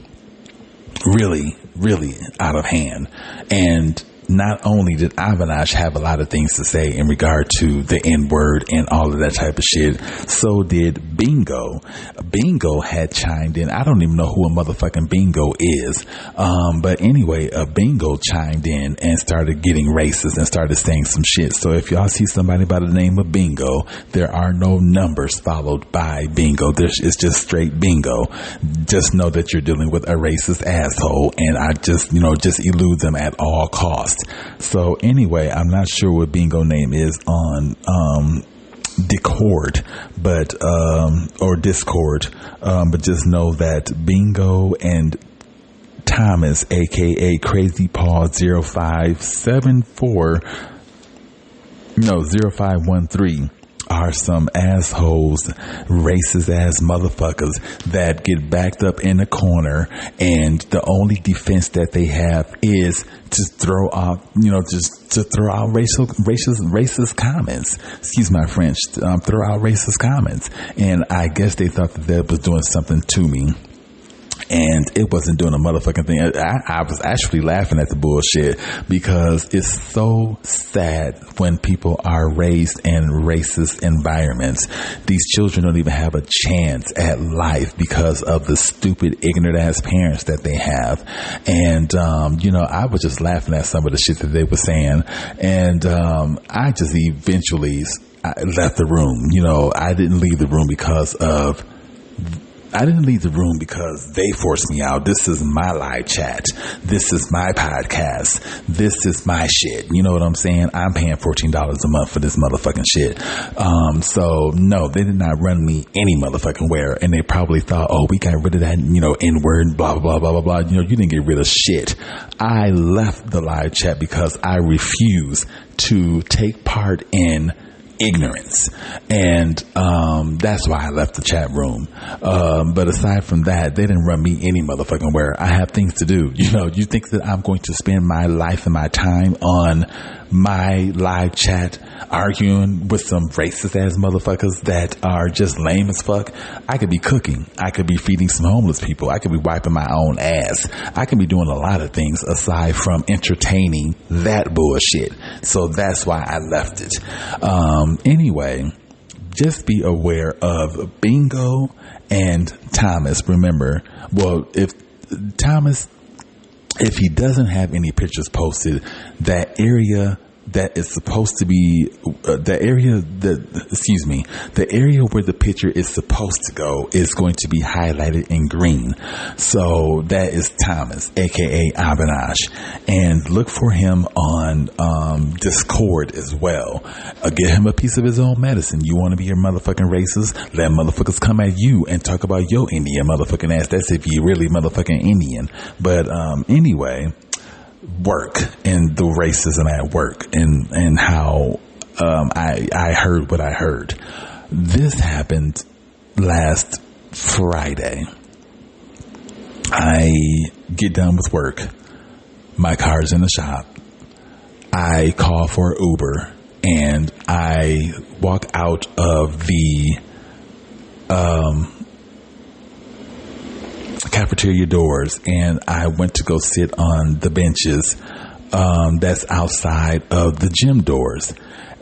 really, really out of hand. And not only did Avinash have a lot of things to say in regard to the N-word and all of that type of shit, so did Bingo. Bingo had chimed in. I don't even know who a motherfucking Bingo is. But anyway, Bingo chimed in and started getting racist and started saying some shit. So if y'all see somebody by the name of Bingo, there are no numbers followed by Bingo. It's just straight Bingo. Just know that you're dealing with a racist asshole, and I just elude them at all costs. So anyway, I'm not sure what Bingo name is on Discord, or Discord, but just know that Bingo and Thomas, aka Crazy Paul 0513, are some assholes, racist ass motherfuckers that get backed up in a corner, and the only defense that they have is to throw out, racist comments. Excuse my French. Throw out racist comments, and I guess they thought that was doing something to me. And it wasn't doing a motherfucking thing. I was actually laughing at the bullshit because it's so sad when people are raised in racist environments. These children don't even have a chance at life because of the stupid, ignorant ass parents that they have. And, I was just laughing at some of the shit that they were saying. And, I just eventually left the room. I didn't leave the room because they forced me out. This is my live chat. This is my podcast. This is my shit. You know what I'm saying? I'm paying $14 a month for this motherfucking shit. So no, they did not run me any motherfucking where. And they probably thought, oh, we got rid of that, N-word, blah, blah, blah, blah, blah. You didn't get rid of shit. I left the live chat because I refuse to take part in ignorance. And that's why I left the chat room. But aside from that, they didn't run me any motherfucking where. I have things to do. You think that I'm going to spend my life and my time on my live chat arguing with some racist ass motherfuckers that are just lame as fuck? I could be cooking. I could be feeding some homeless people. I could be wiping my own ass. I could be doing a lot of things aside from entertaining that bullshit. So that's why I left it. Anyway, just be aware of Bingo and Thomas. Remember, well, if he doesn't have any pictures posted, that area that is supposed to be the area where the picture is supposed to go is going to be highlighted in green. So that is Thomas, aka Avinash, and look for him on Discord as well. Get him a piece of his own medicine. You want to be a motherfucking racist? Let motherfuckers come at you and talk about your Indian motherfucking ass. That's if you really motherfucking Indian. But anyway, work and the racism at work and how I heard what I heard. This happened last Friday. I get done with work. My car's in the shop. I call for Uber and I walk out of the cafeteria doors, and I went to go sit on the benches that's outside of the gym doors.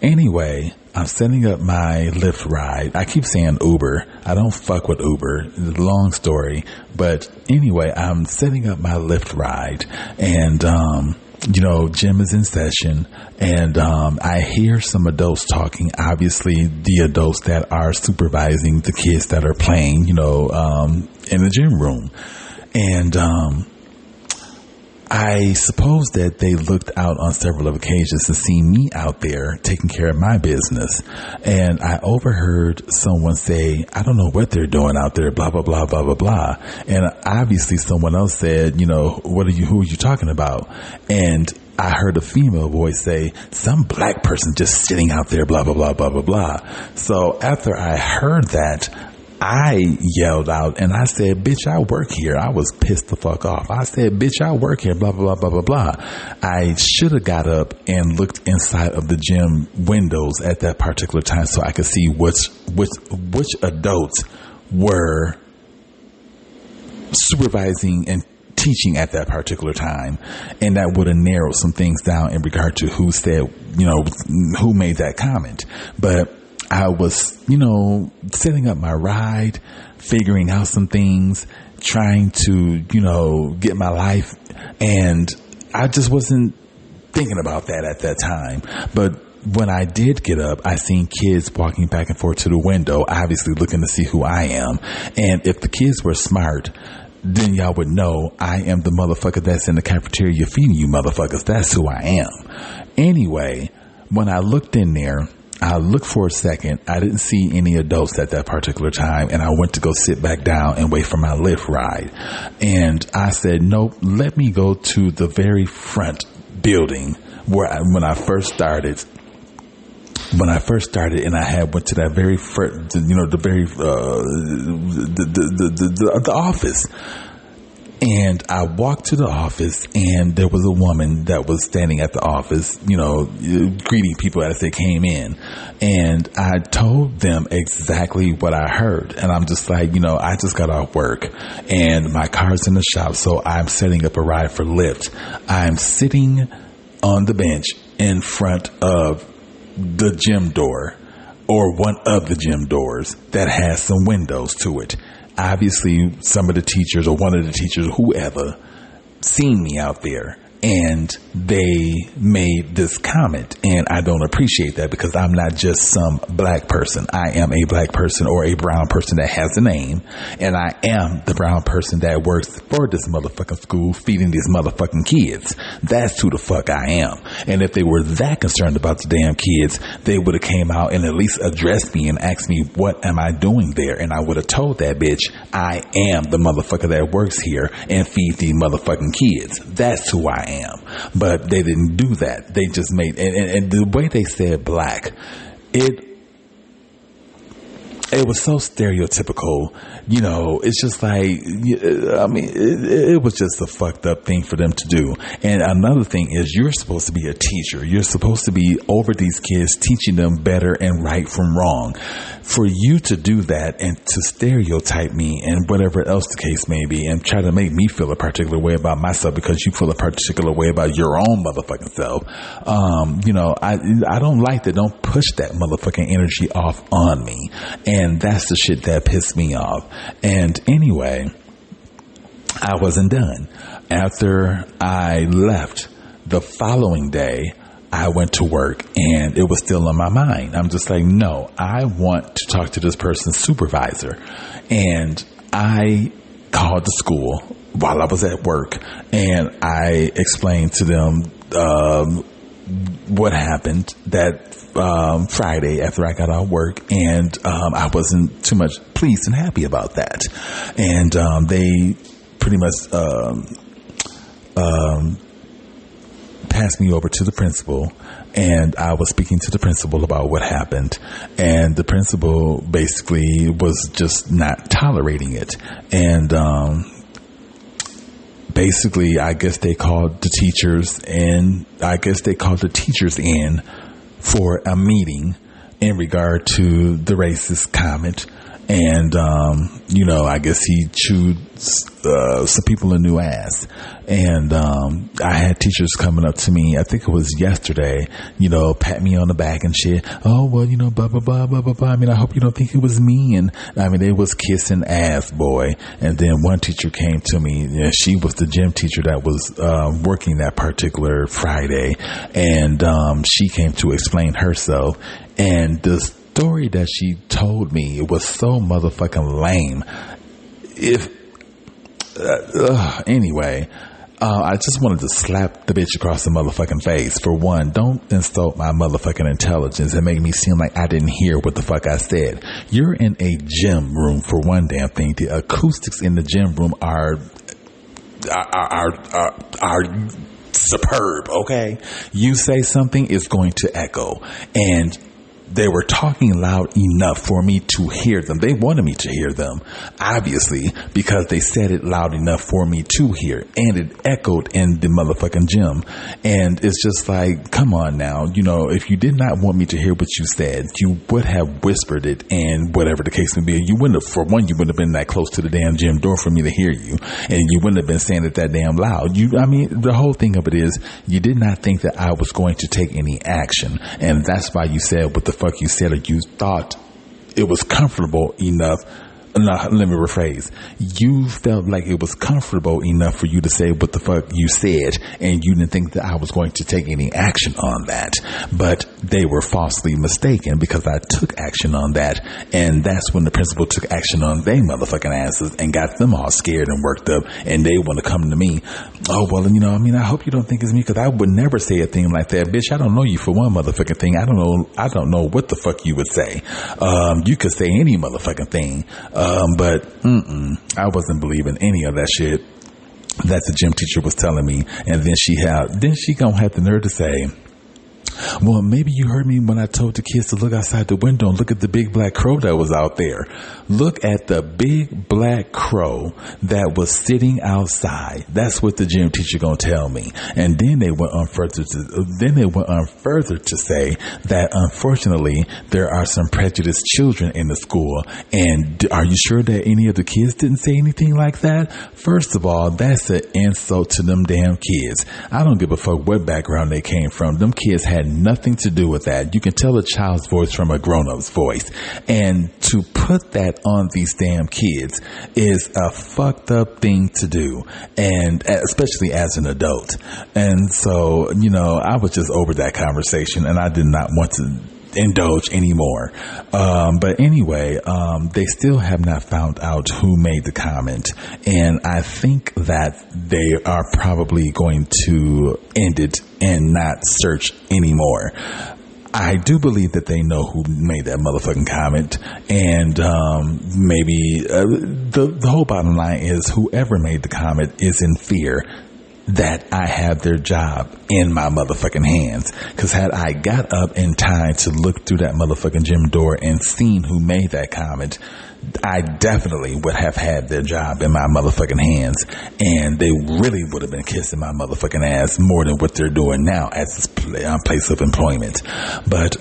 Anyway, I'm setting up my Lyft ride. I keep saying Uber. I don't fuck with Uber. It's a long story. But anyway, I'm setting up my Lyft ride, and gym is in session, and I hear some adults talking, obviously the adults that are supervising the kids that are playing, in the gym room. And I suppose that they looked out on several of occasions to see me out there taking care of my business. And I overheard someone say, I don't know what they're doing out there, blah, blah, blah, blah, blah, blah. And obviously someone else said, who are you talking about? And I heard a female voice say, some black person just sitting out there, blah, blah, blah, blah, blah, blah. So after I heard that, I yelled out and I said, bitch, I work here. I was pissed the fuck off. I said, bitch, I work here, blah, blah, blah, blah, blah, blah. I should have got up and looked inside of the gym windows at that particular time so I could see which adults were supervising and teaching at that particular time. And that would have narrowed some things down in regard to who said, who made that comment. But I was, setting up my ride, figuring out some things, trying to, get my life. And I just wasn't thinking about that at that time. But when I did get up, I seen kids walking back and forth to the window, obviously looking to see who I am. And if the kids were smart, then y'all would know I am the motherfucker that's in the cafeteria feeding you motherfuckers. That's who I am. Anyway, when I looked in there, I looked for a second. I didn't see any adults at that particular time, and I went to go sit back down and wait for my Lyft ride. And I said, nope, let me go to the very front building where when I first started, and I went to that very front, the office. And I walked to the office, and there was a woman that was standing at the office, greeting people as they came in. And I told them exactly what I heard. And I'm just like, I just got off work and my car's in the shop. So I'm setting up a ride for Lyft. I'm sitting on the bench in front of the gym door, or one of the gym doors that has some windows to it. Obviously, some of the teachers or one of the teachers, whoever, seen me out there, and they made this comment, and I don't appreciate that because I'm not just some black person. I am a black person or a brown person that has a name, and I am the brown person that works for this motherfucking school feeding these motherfucking kids. That's who the fuck I am. And if they were that concerned about the damn kids, they would have came out and at least addressed me and asked me, what am I doing there? And I would have told that bitch, I am the motherfucker that works here and feeds these motherfucking kids. That's who I am. But they didn't do that. They just made, and the way they said black, it was so stereotypical, it's just like, it was just a fucked up thing for them to do. And another thing is, you're supposed to be a teacher. You're supposed to be over these kids, teaching them better and right from wrong. For you to do that and to stereotype me and whatever else the case may be, and try to make me feel a particular way about myself because you feel a particular way about your own motherfucking self. I don't like that. Don't push that motherfucking energy off on me. And that's the shit that pissed me off. And anyway, I wasn't done. After I left the following day, I went to work and it was still on my mind. I'm just like, no, I want to talk to this person's supervisor. And I called the school while I was at work and I explained to them what happened that Friday after I got out work, and I wasn't too much pleased and happy about that. And they pretty much passed me over to the principal, and I was speaking to the principal about what happened, and the principal basically was just not tolerating it. And basically, I guess they called the teachers in for a meeting in regard to the racist comment. And, I guess he chewed some people a new ass. And I had teachers coming up to me, I think it was yesterday, pat me on the back and shit. Oh, well, blah, blah, blah, blah, blah, blah. I mean, I hope you don't think it was me. And I mean, it was kissing ass, boy. And then one teacher came to me. She was the gym teacher that was working that particular Friday. And she came to explain herself. And the story that she told me, it was so motherfucking lame. Anyway, I just wanted to slap the bitch across the motherfucking face. For one, don't insult my motherfucking intelligence and make me seem like I didn't hear what the fuck I said. You're in a gym room for one damn thing. The acoustics in the gym room are superb, okay? You say something, it's going to echo. And they were talking loud enough for me to hear them. They wanted me to hear them, obviously, because they said it loud enough for me to hear. And it echoed in the motherfucking gym. And it's just like, come on now. If you did not want me to hear what you said, you would have whispered it, and whatever the case may be. You wouldn't have, for one, you wouldn't have been that close to the damn gym door for me to hear you. And you wouldn't have been saying it that damn loud. The whole thing of it is, you did not think that I was going to take any action. And that's why you said what the fuck you said, or you thought it was comfortable enough. No, let me rephrase. You felt like it was comfortable enough for you to say what the fuck you said, and you didn't think that I was going to take any action on that. But they were falsely mistaken, because I took action on that, and that's when the principal took action on they motherfucking asses and got them all scared and worked up, and they want to come to me. Oh, well, I hope you don't think it's me, because I would never say a thing like that. Bitch, I don't know you for one motherfucking thing. I don't know what the fuck you would say. You could say any motherfucking thing. But I wasn't believing any of that shit that the gym teacher was telling me. And then she gonna have the nerve to say, well, maybe you heard me when I told the kids to look outside the window and look at the big black crow that was out there. Look at the big black crow that was sitting outside. That's what the gym teacher gonna tell me. And then they went on further to say that unfortunately there are some prejudiced children in the school. And are you sure that any of the kids didn't say anything like that? First of all, that's an insult to them damn kids. I don't give a fuck what background they came from. Them kids had nothing to do with that. You can tell a child's voice from a grown-up's voice. And to put that on these damn kids is a fucked up thing to do, and especially as an adult. And so, I was just over that conversation, and I did not want to indulge anymore. But anyway, they still have not found out who made the comment, and I think that they are probably going to end it and not search anymore. I do believe that they know who made that motherfucking comment, and maybe the whole bottom line is whoever made the comment is in fear that I have their job in my motherfucking hands. Because had I got up in time to look through that motherfucking gym door and seen who made that comment, I definitely would have had their job in my motherfucking hands, and they really would have been kissing my motherfucking ass more than what they're doing now at this place of employment. But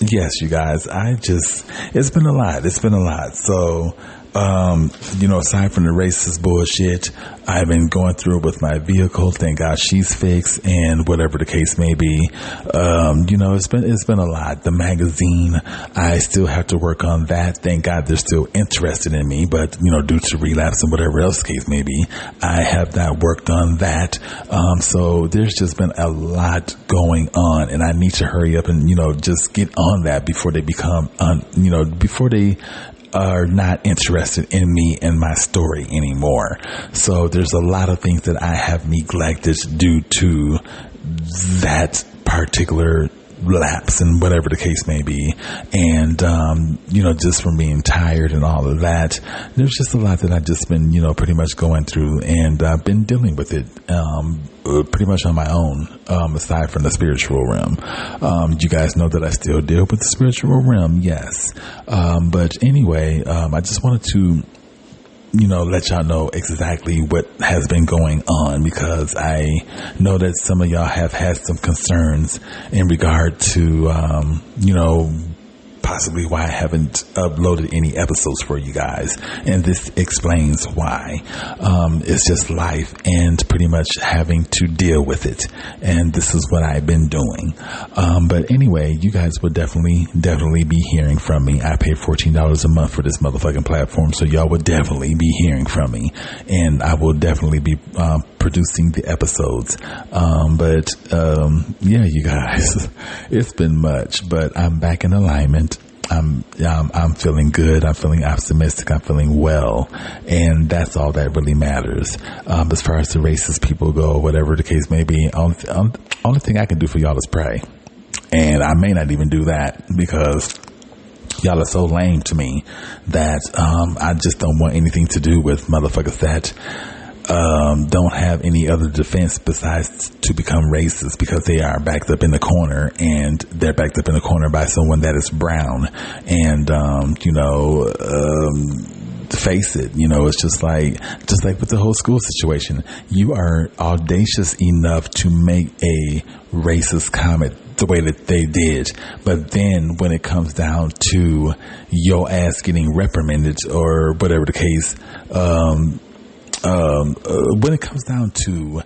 yes, you guys, it's been a lot. So aside from the racist bullshit, I've been going through it with my vehicle. Thank God she's fixed, and whatever the case may be. It's been a lot. The magazine, I still have to work on that. Thank God they're still interested in me, but due to relapse and whatever else the case may be, I have not worked on that. So there's just been a lot going on, and I need to hurry up and just get on that before they become before they are not interested in me and my story anymore. So there's a lot of things that I have neglected due to that particular lapse and whatever the case may be. And, just from being tired and all of that, there's just a lot that I've just been, pretty much going through, and I've been dealing with it, pretty much on my own, aside from the spiritual realm. You guys know that I still deal with the spiritual realm. Yes. But anyway, I just wanted to, let y'all know exactly what has been going on, because I know that some of y'all have had some concerns in regard to, possibly why I haven't uploaded any episodes for you guys. And this explains why. It's just life and pretty much having to deal with it. And this is what I've been doing. But anyway, you guys will definitely be hearing from me. I pay $14 a month for this motherfucking platform, so y'all will definitely be hearing from me. And I will definitely be producing the episodes. Yeah, you guys, it's been much, but I'm back in alignment. I'm feeling good. I'm feeling optimistic. I'm feeling well. And that's all that really matters. As far as the racist people go, whatever the case may be, only thing I can do for y'all is pray. And I may not even do that, because y'all are so lame to me that I just don't want anything to do with motherfuckers that don't have any other defense besides to become racist, because they are backed up in the corner, and they're backed up in the corner by someone that is brown. And face it, it's just like with the whole school situation, you are audacious enough to make a racist comment the way that they did, but then when it comes down to your ass getting reprimanded or whatever the case, when it comes down to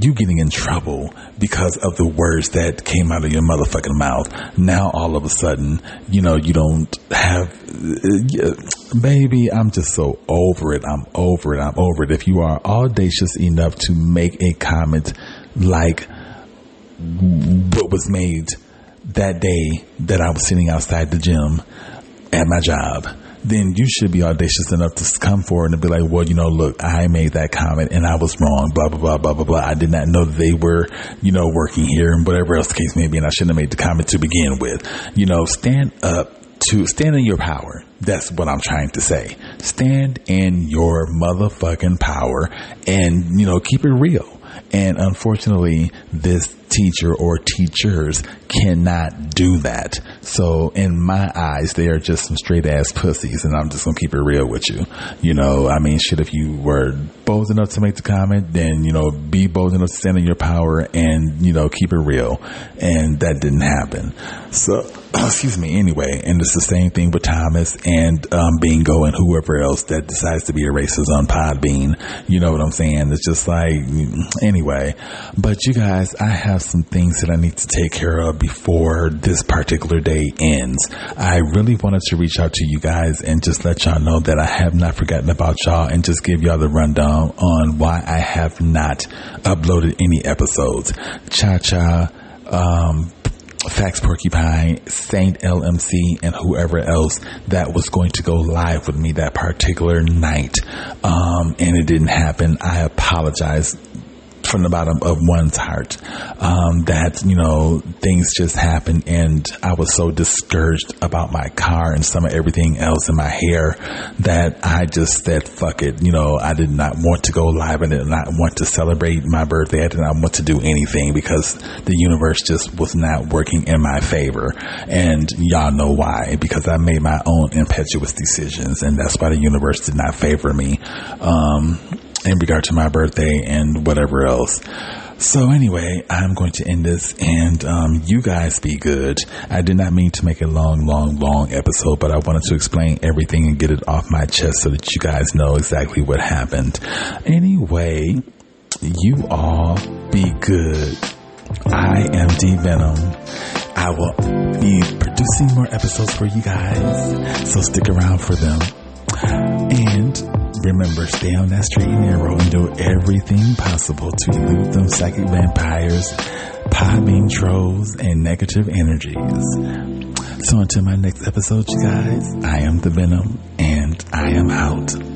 you getting in trouble because of the words that came out of your motherfucking mouth, now all of a sudden, you don't have, baby, I'm just so over it. I'm over it. If you are audacious enough to make a comment like what was made that day that I was sitting outside the gym at my job, then you should be audacious enough to come forward and be like, well, look, I made that comment and I was wrong, blah, blah, blah, blah, blah, blah. I did not know that they were, working here, and whatever else the case may be, and I shouldn't have made the comment to begin with. Stand in your power. That's what I'm trying to say. Stand in your motherfucking power and, keep it real. And unfortunately, this teacher or teachers cannot do that. So in my eyes, they are just some straight ass pussies, and I'm just gonna keep it real with you. If you were bold enough to make the comment, then, be bold enough to stand in your power and, keep it real. And that didn't happen. So, excuse me, anyway, and it's the same thing with Thomas and Bingo and whoever else that decides to be a racist on Podbean. You know what I'm saying? It's just like, anyway. But you guys, I have some things that I need to take care of before this particular day ends. I really wanted to reach out to you guys and just let y'all know that I have not forgotten about y'all, and just give y'all the rundown on why I have not uploaded any episodes. Cha-Cha, Fax Porcupine, Saint LMC, and whoever else that was going to go live with me that particular night. And it didn't happen. I apologize from the bottom of one's heart, that, things just happened and I was so discouraged about my car and some of everything else in my hair that I just said, fuck it. I did not want to go live. I did not want to celebrate my birthday. I did not want to do anything because the universe just was not working in my favor. And y'all know why, because I made my own impetuous decisions, and that's why the universe did not favor me, in regard to my birthday and whatever else. So anyway, I'm going to end this, and you guys be good. I did not mean to make a long episode, but I wanted to explain everything and get it off my chest so that you guys know exactly what happened. Anyway, you all be good. I am D Venom. I will be producing more episodes for you guys, so stick around for them. And remember, stay on that straight and narrow and do everything possible to elude them psychic vampires, Podbean trolls, and negative energies. So until my next episode, you guys, I am the Venom, and I am out.